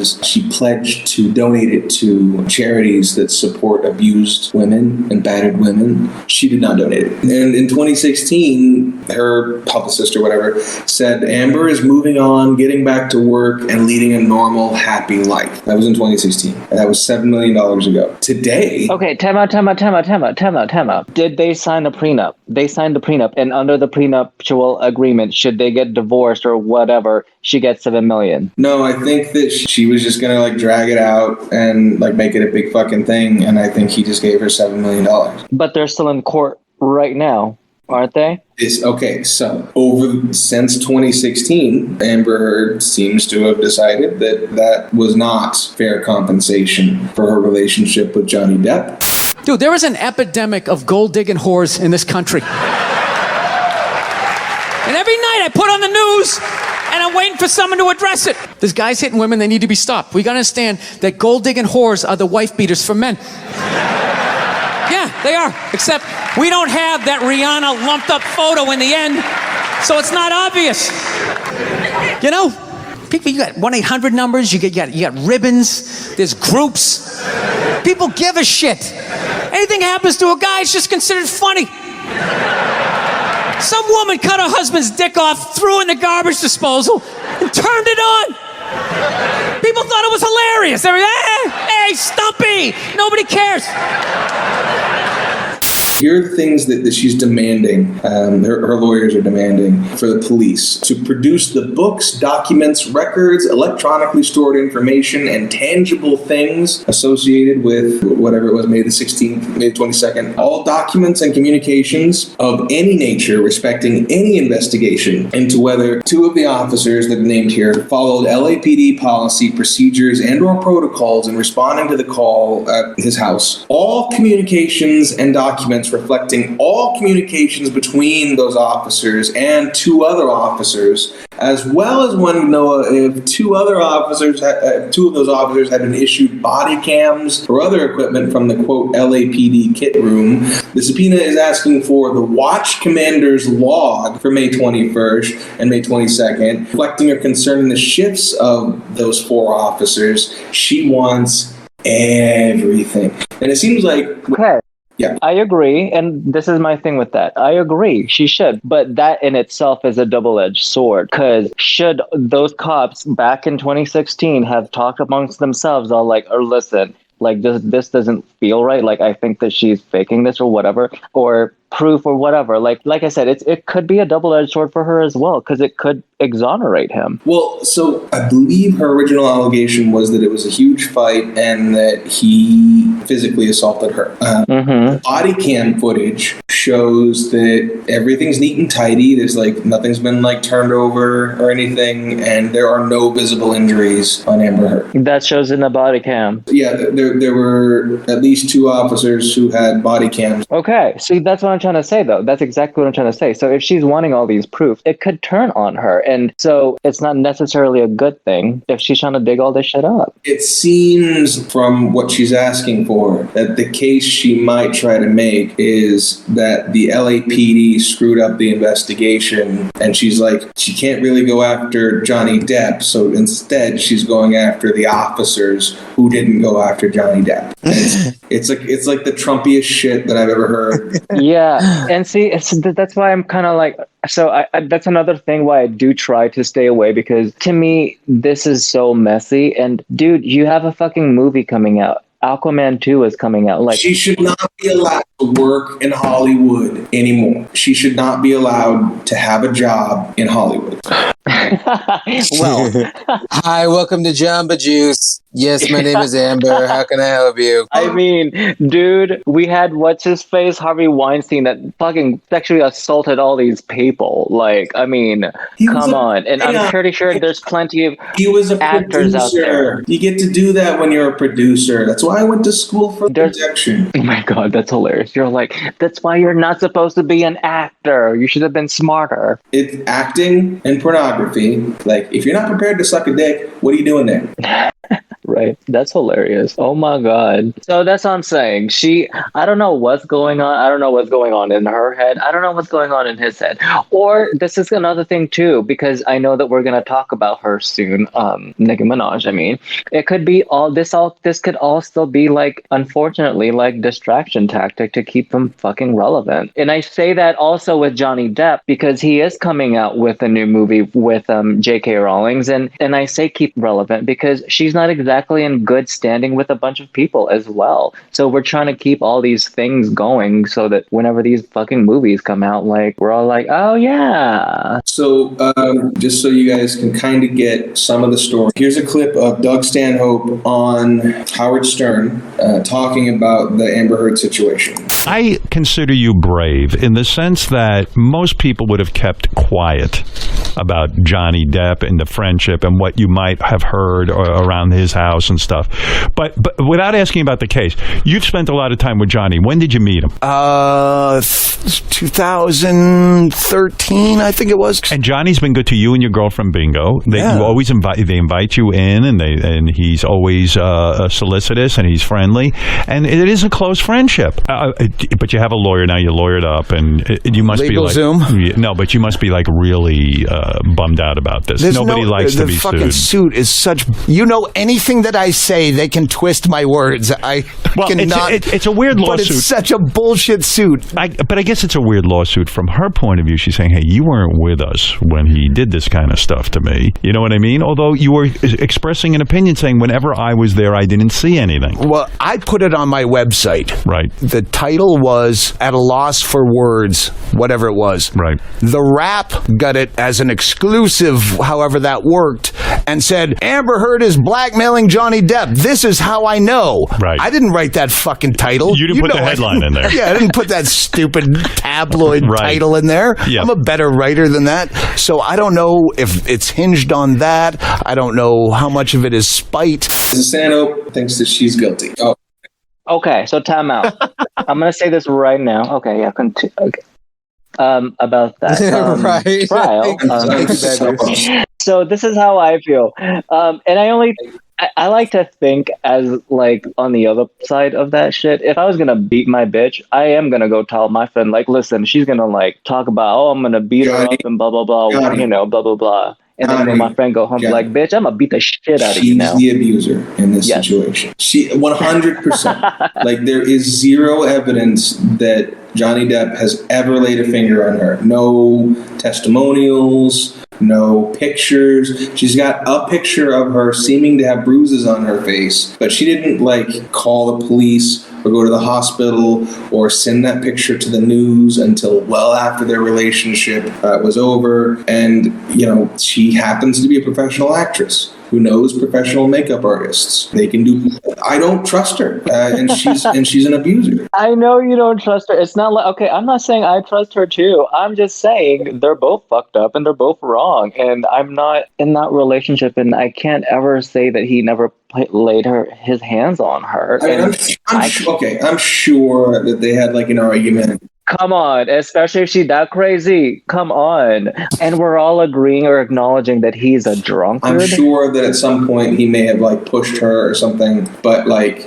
pledged to donate it to charities that support abused women and battered women. She did not donate it. And in 2016, her publicist or whatever said Amber is moving on, getting back to work, and leading a normal, happy life. That was in 2016. And that was $7 million ago. Today... Okay, time out. Did they sign a prenup? They signed the prenup, and under the prenuptial agreement, should they get divorced or whatever, she gets $7 million. No, I think that she was just gonna like drag it out and like make it a big fucking thing, and I think he just gave her $7 million. But they're still in court right now, aren't they? Since 2016, Amber Heard seems to have decided that was not fair compensation for her relationship with Johnny Depp. Dude, there is an epidemic of gold-digging whores in this country. And every night I put on the news, and I'm waiting for someone to address it. There's guys hitting women, they need to be stopped. We gotta understand that gold-digging whores are the wife beaters for men. Yeah, they are. Except we don't have that Rihanna lumped up photo in the end, so it's not obvious. People, you got 1-800 numbers, you got ribbons, there's groups. People give a shit. Anything happens to a guy, it's just considered funny. Some woman cut her husband's dick off, threw in the garbage disposal, and turned it on. People thought it was hilarious. They were, hey, Stumpy! Nobody cares. here are the things that she's demanding, her lawyers are demanding for the police to produce the books, documents, records, electronically stored information, and tangible things associated with whatever it was, May the 16th, May the 22nd. All documents and communications of any nature respecting any investigation into whether two of the officers that are named here followed LAPD policy, procedures, and or protocols in responding to the call at his house. All communications and documents reflecting all communications between those officers and two other officers, as well as when to know if two of those officers had been issued body cams or other equipment from the quote LAPD kit room. The subpoena is asking for the watch commander's log for May 21st and May 22nd, reflecting or concerning the shifts of those four officers. She wants everything. And it seems like... Okay. Yeah. I agree, and this is my thing with that. I agree, she should, but that in itself is a double-edged sword, because should those cops back in 2016 have talked amongst themselves all like, or listen, like this doesn't feel right, like I think that she's faking this or whatever, or proof or whatever, like I said, it could be a double-edged sword for her as well, because it could exonerate him. Well, so I believe her original allegation was that it was a huge fight and that he physically assaulted her. Body cam footage shows that everything's neat and tidy. There's like nothing's been like turned over or anything, and there are no visible injuries on Amber Heard. That shows in the body cam. Yeah, there were at least two officers who had body cams. Okay, see, that's what I'm trying to say, though. That's exactly what I'm trying to say. So if she's wanting all these proofs, it could turn on her. And so it's not necessarily a good thing if she's trying to dig all this shit up. It seems from what she's asking for that the case she might try to make is that the LAPD screwed up the investigation, and she's like, she can't really go after Johnny Depp, so instead she's going after the officers who didn't go after Johnny Depp. It's like the Trumpiest shit that I've ever heard. Yeah, and see, that's why I'm kind of like, so I that's another thing why I do try to stay away, because to me, this is so messy. And dude, you have a fucking movie coming out. Aquaman 2 is coming out. Like, she should not be allowed to work in Hollywood anymore. She should not be allowed to have a job in Hollywood. Well, hi, welcome to Jamba Juice. Yes, my name is Amber. How can I help you? I mean, dude, we had what's-his-face, Harvey Weinstein, that fucking sexually assaulted all these people. Like, I mean, come on. And I'm pretty sure there's plenty of actors out there. You get to do that when you're a producer. That's why I went to school for projection. Oh my God, that's hilarious. You're like, that's why you're not supposed to be an actor. You should have been smarter. It's acting and pornography. Like, if you're not prepared to suck a dick, what are you doing there? Right. That's hilarious. Oh my God. So that's what I'm saying. I don't know what's going on. I don't know what's going on in her head. I don't know what's going on in his head. Or this is another thing too, because I know that we're going to talk about her soon. Nicki Minaj, I mean. It could be this could all still be like, unfortunately, like distraction tactic to keep them fucking relevant. And I say that also with Johnny Depp, because he is coming out with a new movie with J.K. Rowling. And I say keep relevant because she's not exactly in good standing with a bunch of people as well. So we're trying to keep all these things going so that whenever these fucking movies come out, like, we're all like, oh yeah. So just so you guys can kind of get some of the story, here's a clip of Doug Stanhope on Howard Stern talking about the Amber Heard situation. I consider you brave in the sense that most people would have kept quiet about Johnny Depp and the friendship and what you might have heard around his house and stuff. But without asking about the case, you've spent a lot of time with Johnny. When did you meet him? 2013, I think it was. And Johnny's been good to you and your girlfriend Bingo. They always invite you in, and he's always solicitous and he's friendly, and it is a close friendship. But you have a lawyer now. You're lawyered up, and you must Legal be like Zoom. No, but you must be like really bummed out about this. There's Nobody likes to be the fucking sued. suit is such. You know, anything that I say, they can twist my words. I cannot. It's a weird lawsuit. But it's such a bullshit suit. But I guess it's a weird lawsuit from her point of view. She's saying, "Hey, you weren't with us when he did this kind of stuff to me." You know what I mean? Although you were expressing an opinion, saying, "Whenever I was there, I didn't see anything." Well, I put it on my website. Right. The title was "At a Loss for Words," whatever it was. Right. The Wrap got it as an exclusive, however that worked, and said, "Amber Heard is blackmailing Johnny Depp. This is how I know." Right. I didn't write that fucking title. You didn't put the headline in there. Yeah, I didn't put that stupid tabloid title in there. Yeah. I'm a better writer than that. So I don't know if it's hinged on that. I don't know how much of it is spite. Sano thinks that she's guilty. Oh. Okay, so time out. I'm gonna say this right now. Okay, yeah, continue. Okay. About that Right. trial. So this is how I feel, and I like to think as like on the other side of that shit. If I was gonna beat my bitch, I am gonna go tell my friend, like, listen, she's gonna like talk about, oh, I'm gonna beat her up and blah blah blah, you know, blah blah blah. And then when my friend go home, like, bitch, I'm gonna beat the shit out of you now. She's the abuser in this situation. She 100%. Like, there is zero evidence that Johnny Depp has ever laid a finger on her. No testimonials, no pictures. She's got a picture of her seeming to have bruises on her face, but she didn't like call the police or go to the hospital or send that picture to the news until well after their relationship was over. And, you know, she happens to be a professional actress who knows professional makeup artists. They can do. I don't trust her, and she's an abuser. I know you don't trust her. It's not like, okay, I'm not saying I trust her too. I'm just saying they're both fucked up and they're both wrong. And I'm not in that relationship, and I can't ever say that he never laid his hands on her. I mean, I'm sure that they had like an argument. Come on, especially if she's that crazy. Come on. And we're all agreeing or acknowledging that he's a drunkard. I'm sure that at some point he may have like pushed her or something, but like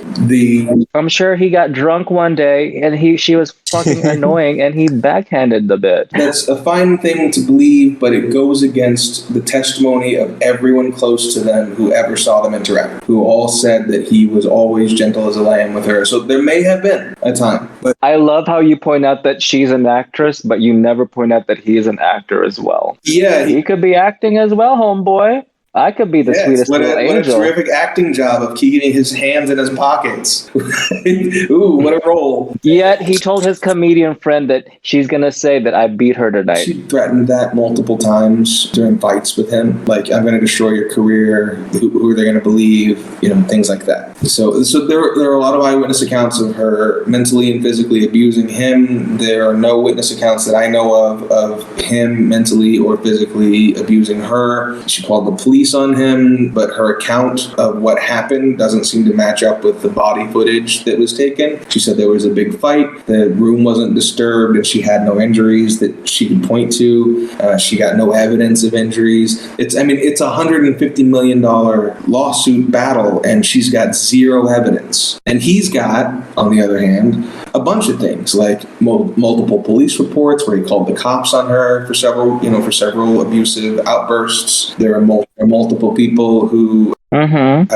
I'm sure he got drunk one day and she was fucking annoying and he backhanded the bitch. That's a fine thing to believe, but it goes against the testimony of everyone close to them who ever saw them interact, who all said that he was always gentle as a lamb with her. So there may have been a time. But I love how you point out that she's an actress, but you never point out that he's an actor as well. Yeah. He could be acting as well, homeboy. I could be the sweetest little angel. What a terrific acting job of keeping his hands in his pockets. Ooh, what a role. Yet he told his comedian friend that she's going to say that I beat her tonight. She threatened that multiple times during fights with him. Like, I'm going to destroy your career. Who are they going to believe? You know, things like that. So there are a lot of eyewitness accounts of her mentally and physically abusing him. There are no witness accounts that I know of him mentally or physically abusing her. She called the police on him, but her account of what happened doesn't seem to match up with the body footage that was taken. She said there was a big fight, the room wasn't disturbed, and she had no injuries that she could point to. She got no evidence of injuries. It's a $150 million lawsuit battle, and she's got zero evidence. And he's got, on the other hand, a bunch of things like multiple police reports where he called the cops on her for several abusive outbursts. There are multiple people who have,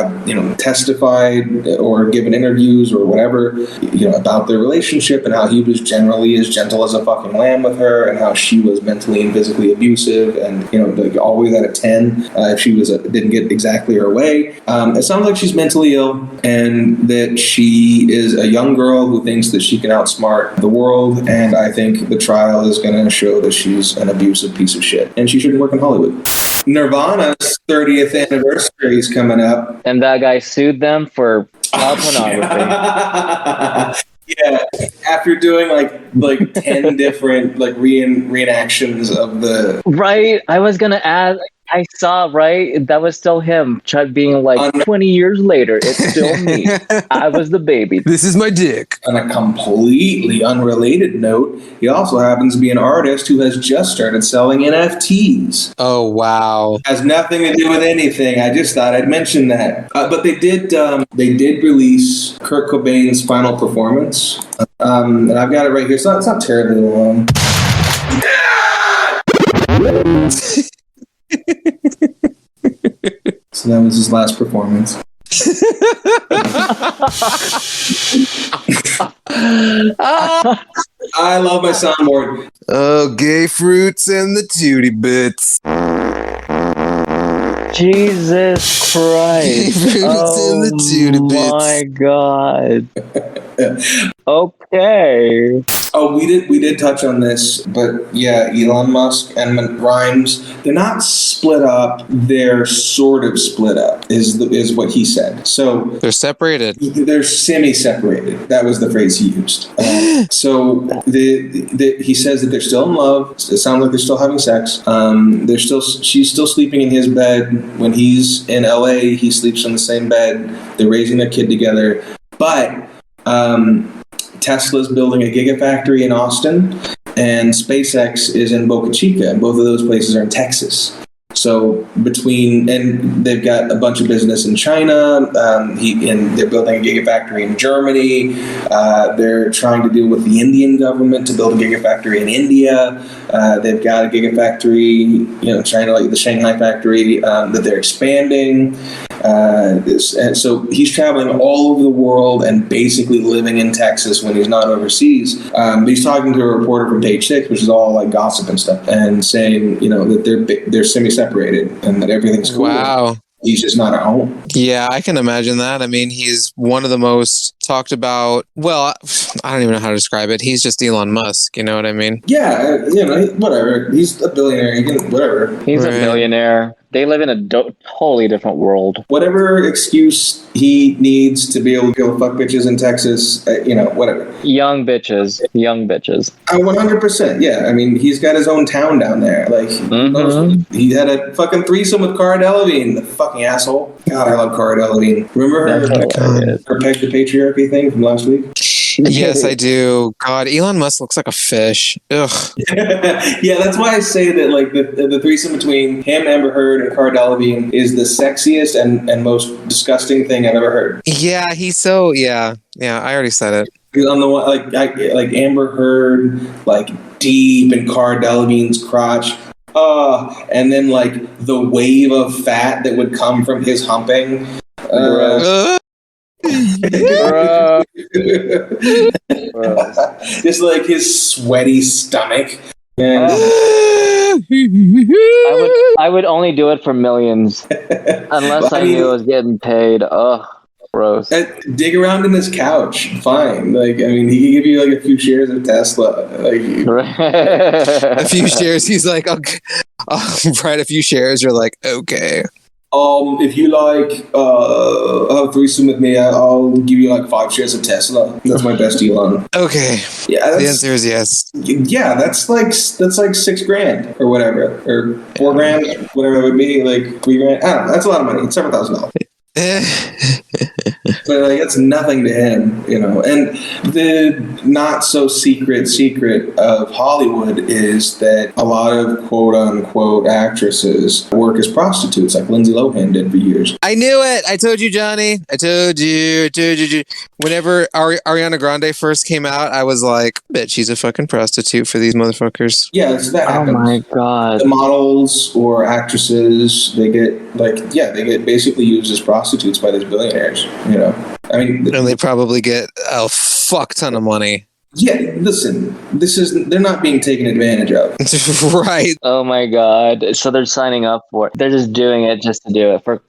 testified or given interviews or whatever, about their relationship and how he was generally as gentle as a fucking lamb with her and how she was mentally and physically abusive and, like always at a 10 if she didn't get exactly her way. It sounds like she's mentally ill and that she is a young girl who thinks that she can outsmart the world. And I think the trial is going to show that she's an abusive piece of shit and she shouldn't work in Hollywood. Nirvana's 30th anniversary is coming up. And that guy sued them for child pornography. Yeah, after doing like 10 different reenactions of the... Right, I was going to add... I saw, right? That was still him. Chuck being like, 20 years later, it's still me. I was the baby. This is my dick. On a completely unrelated note, he also happens to be an artist who has just started selling NFTs. Oh, wow. Has nothing to do with anything. I just thought I'd mention that. But they did release Kurt Cobain's final performance. And I've got it right here. It's not terribly long. So that was his last performance. I love my soundboard. Oh, gay fruits and the tootie bits. Jesus Christ. Oh my God. Okay. Oh, we did touch on this, but yeah, Elon Musk and Grimes, they're not split up. They're sort of split up, is what he said. So they're separated. They're semi-separated. That was the phrase he used. So he says that they're still in love. It sounds like they're still having sex. She's still sleeping in his bed. When he's in LA, he sleeps in the same bed. They're raising their kid together. But Tesla's building a gigafactory in Austin, and SpaceX is in Boca Chica, and both of those places are in Texas. So and they've got a bunch of business in China, and they're building a gigafactory in Germany. They're trying to deal with the Indian government to build a gigafactory in India. They've got a gigafactory, China, like the Shanghai factory, that they're expanding. And so he's traveling all over the world and basically living in Texas when he's not overseas. He's talking to a reporter from Page Six, which is all like gossip and stuff, and saying, that they're semi-separated and that everything's cool. Wow. He's just not at home. Yeah, I can imagine that. I mean, he's one of the most talked about. Well, I don't even know how to describe it. He's just Elon Musk. You know what I mean? Yeah, whatever. He's a billionaire. He can, whatever. He's a billionaire. They live in a totally different world. Whatever excuse he needs to be able to go fuck bitches in Texas, whatever. Young bitches. 100%. Yeah, I mean, he's got his own town down there. Like, he had a fucking threesome with Cara Delevingne, the fucking asshole. God, I love Cara Delevingne. Remember her Peg the Patriarchy thing from last week? Yes, I do. God, Elon Musk looks like a fish. Ugh. Yeah, that's why I say that, like, the threesome between him, Amber Heard, and Cara Delevingne is the sexiest and most disgusting thing I've ever heard. Yeah, he's so, yeah, I already said it. On the one, like Amber Heard, like, deep in Cara Delevingne's crotch. And then, like, the wave of fat that would come from his humping. Just like his sweaty stomach. I would only do it for millions, unless I knew I was getting paid. Ugh, gross. Dig around in his couch, fine. Like, I mean, he can give you like a few shares of Tesla. Like, a few shares. He's like, okay. Right, a few shares. You're like, okay. If you like have a threesome with me, I'll give you like 5 shares of Tesla. That's my best Elon. Okay. Yeah, the answer is yes. Yeah, that's like $6,000 or whatever, or $4,000, whatever it would be, like $3,000. I don't know. That's a lot of money. It's several $1,000. But like, it's nothing to him, And the not so secret of Hollywood is that a lot of quote unquote actresses work as prostitutes, like Lindsay Lohan did for years. I knew it. I told you, Johnny. I told you. Whenever Ariana Grande first came out, I was like, "Bet she's a fucking prostitute for these motherfuckers." Yeah, so that happens. Oh my God. The models or actresses, they get basically used as prostitutes by these billionaires. I mean, and they probably get a fuck ton of money. Yeah, listen, they're not being taken advantage of. Right. Oh my God. So they're signing up for it. They're just doing it just to do it for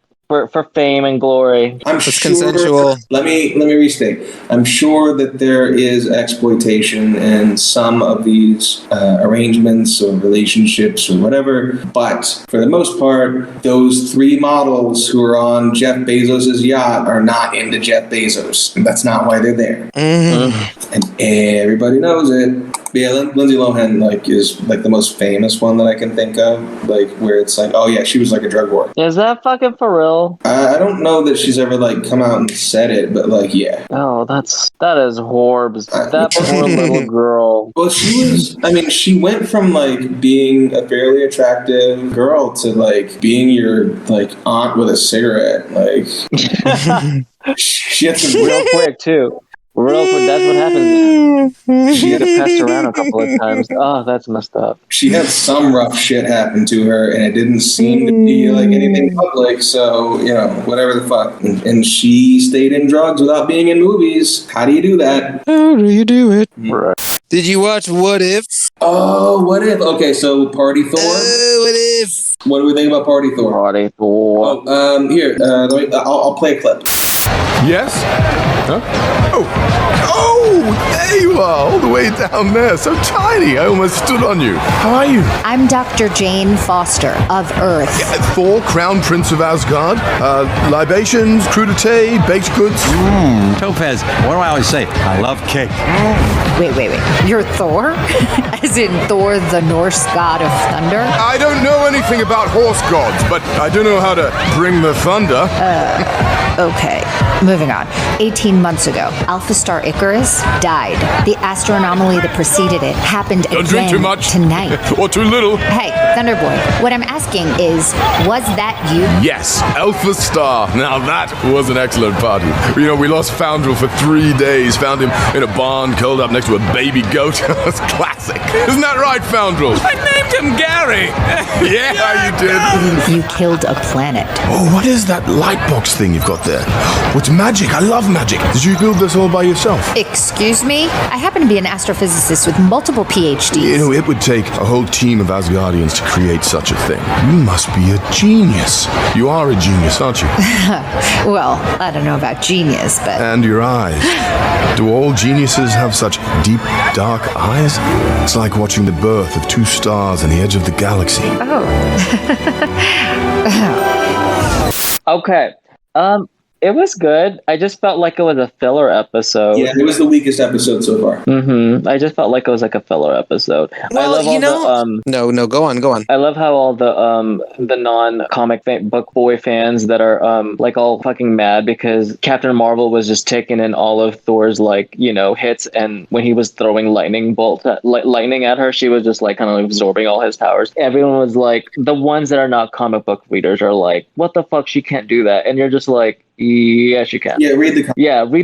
fame and glory. It's consensual. Let me restate. I'm sure that there is exploitation in some of these arrangements or relationships or whatever, but for the most part, those 3 models who are on Jeff Bezos' yacht are not into Jeff Bezos. And that's not why they're there. Mm-hmm. And everybody knows it. Yeah, Lindsay Lohan is the most famous one that I can think of, where it's like, oh yeah, she was like a drug whore. Is that fucking for real? I don't know that she's ever come out and said it, but yeah. Oh, that is Horbs. That poor little girl. Well, she went from being a fairly attractive girl to being your aunt with a cigarette. She had some real quick too. That's what happens. She had to pass around a couple of times. Oh, that's messed up. She had some rough shit happen to her, and it didn't seem to be like anything public. So whatever the fuck. And she stayed in drugs without being in movies. How do you do that? How do you do it? Right. Did you watch What If? Oh, What If? Okay, so Party Thor. What If? What do we think about Party Thor? Party Thor. Oh, here, I'll play a clip. Yes? Huh? Oh, there you are, all the way down there. So tiny, I almost stood on you. How are you? I'm Dr. Jane Foster of Earth. Thor, Crown Prince of Asgard. Libations, crudité, baked goods. Topaz, what do I always say? I love cake. Wait. You're Thor? As in Thor, the Norse god of thunder? I don't know anything about horse gods, but I do know how to bring the thunder. Okay, moving on. 18 months ago, Alpha Star Icarus died. The astronomaly that preceded it happened Don't again drink too much. tonight. Or too little. Hey, Thunderboy, what I'm asking is, was that you? Yes, Alpha Star. Now that was an excellent party. We lost Foundrel for 3 days. Found him in a barn curled up next to a baby goat. That's classic. Isn't that right, Foundrel? I named him Gary. Yeah, you did. You killed a planet. Oh, what is that light box thing you've got there? Oh, it's magic. I love magic. Did you build this all by yourself? Excuse me? I happen to be an astrophysicist with multiple PhDs. It would take a whole team of Asgardians to create such a thing. You must be a genius. You are a genius, aren't you? Well, I don't know about genius, but... And your eyes. Do all geniuses have such deep, dark eyes? It's like watching the birth of two stars on the edge of the galaxy. Okay. It was good. I just felt like it was a filler episode. Yeah, it was the weakest episode so far. I just felt like it was like a filler episode. Well, No, go on. I love how all the non-comic book boy fans that are like all fucking mad because Captain Marvel was just taking in all of Thor's hits, and when he was throwing lightning at her, she was just like kind of absorbing all his powers. Everyone was like, the ones that are not comic book readers are like, what the fuck, she can't do that, and you're just like, yes, you can. Yeah, read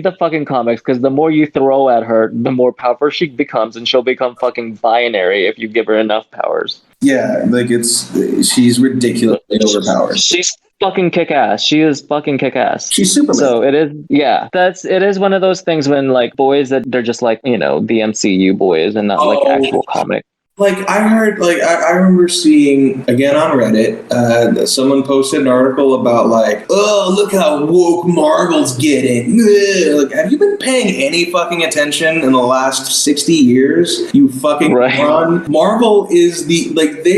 the fucking comics, because the more you throw at her, the more powerful she becomes, and she'll become fucking binary if you give her enough powers. Yeah, she's ridiculously overpowered. She's fucking kick-ass. She is fucking kick-ass. She's Superman. So it is one of those things when like boys that they're just like, the MCU boys and not like actual comic. Like I heard, I remember seeing again on Reddit, someone posted an article about look how woke Marvel's getting. Ugh. Have you been paying any fucking attention in the last 60 years? You fucking moron. Marvel is they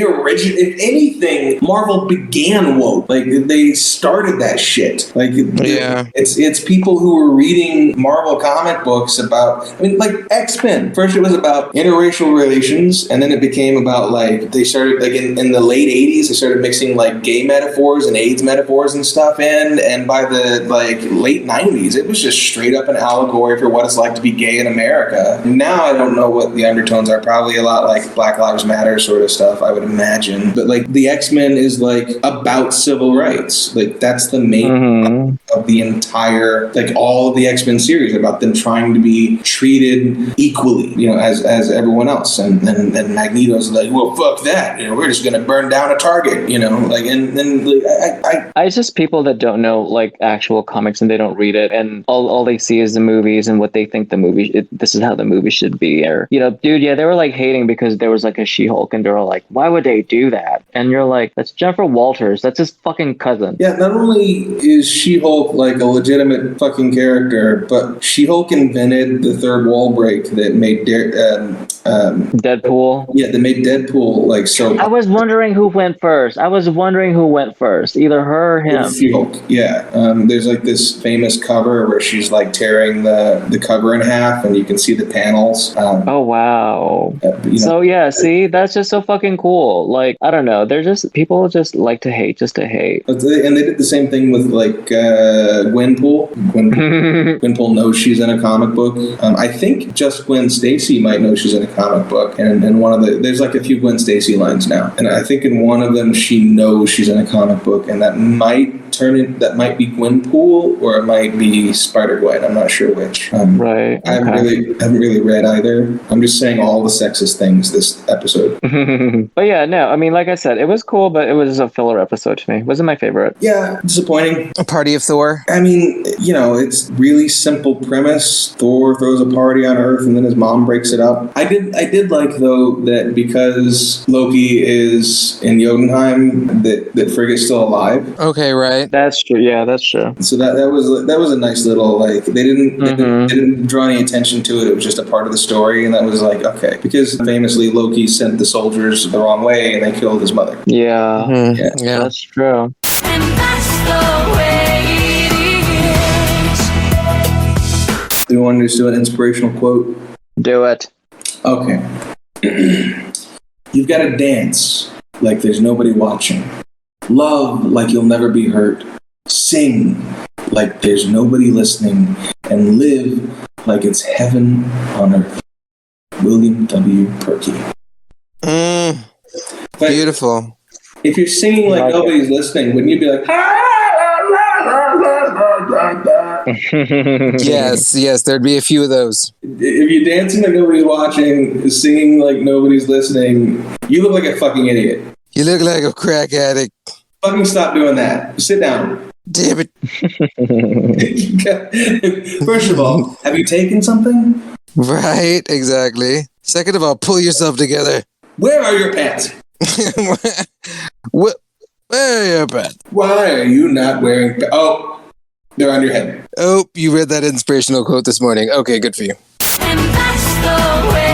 origin. If anything, Marvel began woke. They started that shit. It's people who were reading Marvel comic books about. X-Men. First, it was about interracial relations, and then it became about they started in the late 80s they started mixing gay metaphors and AIDS metaphors and stuff in, and by the late 90s it was just straight up an allegory for what it's like to be gay in America. Now I don't know what the undertones are, probably a lot like Black Lives Matter sort of stuff, I would imagine, but the X-Men is about civil rights. That's the main of the entire all of the X-Men series, about them trying to be treated equally as everyone else, and Magneto's well, fuck that. We're just gonna burn down a Target. It's just people that don't know actual comics and they don't read it, and all they see is the movies and what they think the movie. This is how the movie should be, or dude, yeah, they were hating because there was a She-Hulk, and they're all like, why would they do that? And you're like, that's Jennifer Walters. That's his fucking cousin. Yeah, not only is She-Hulk a legitimate fucking character, but She-Hulk invented the third wall break that made Deadpool. Yeah, they made Deadpool so. I was wondering who went first. Either her or him. She-Hulk. Yeah. There's this famous cover where she's tearing the cover in half, and you can see the panels. Oh wow. So yeah, see, that's just so fucking cool. I don't know. They're just people just like to hate just to hate. And they did the same thing with Gwenpool. Gwenpool knows she's in a comic book. I think just Gwen Stacy might know she's in a comic book, and one of there's a few Gwen Stacy lines now, and I think in one of them she knows she's in a comic book, and that might that might be Gwenpool or it might be Spider-Gwen. I'm not sure which. Right. I haven't really read either. I'm just saying all the sexist things this episode. But yeah, no, I mean, like I said, it was cool, but it was a filler episode to me. It wasn't my favorite. Yeah, disappointing. A party of Thor. I mean, it's really simple premise. Thor throws a party on Earth and then his mom breaks it up. I did like though that because Loki is in Jotunheim, that Frigg is still alive. Okay, right. That's true. Yeah, that's true. So that was a nice little they didn't draw any attention to it. It was just a part of the story, and that was like okay because famously Loki sent the soldiers the wrong way and they killed his mother. Yeah, yeah, that's true. And that's the way it is. Do you want to just do an inspirational quote? Do it. Okay. You've got to dance like there's nobody watching. Love like you'll never be hurt. Sing like there's nobody listening. And live like it's heaven on earth. William W. Perky. Beautiful. If you're singing like nobody's listening, wouldn't you be like, Yes, there'd be a few of those. If you're dancing like nobody's watching, singing like nobody's listening, you look like a fucking idiot. You look like a crack addict. Fucking stop doing that. Sit down. Damn it. First of all, have you taken something? Right, exactly. Second of all, pull yourself together. Where are your pants? Where are your pants? Why are you not wearing pants? Oh, they're on your head. Oh, you read that inspirational quote this morning. Okay, good for you. And that's the way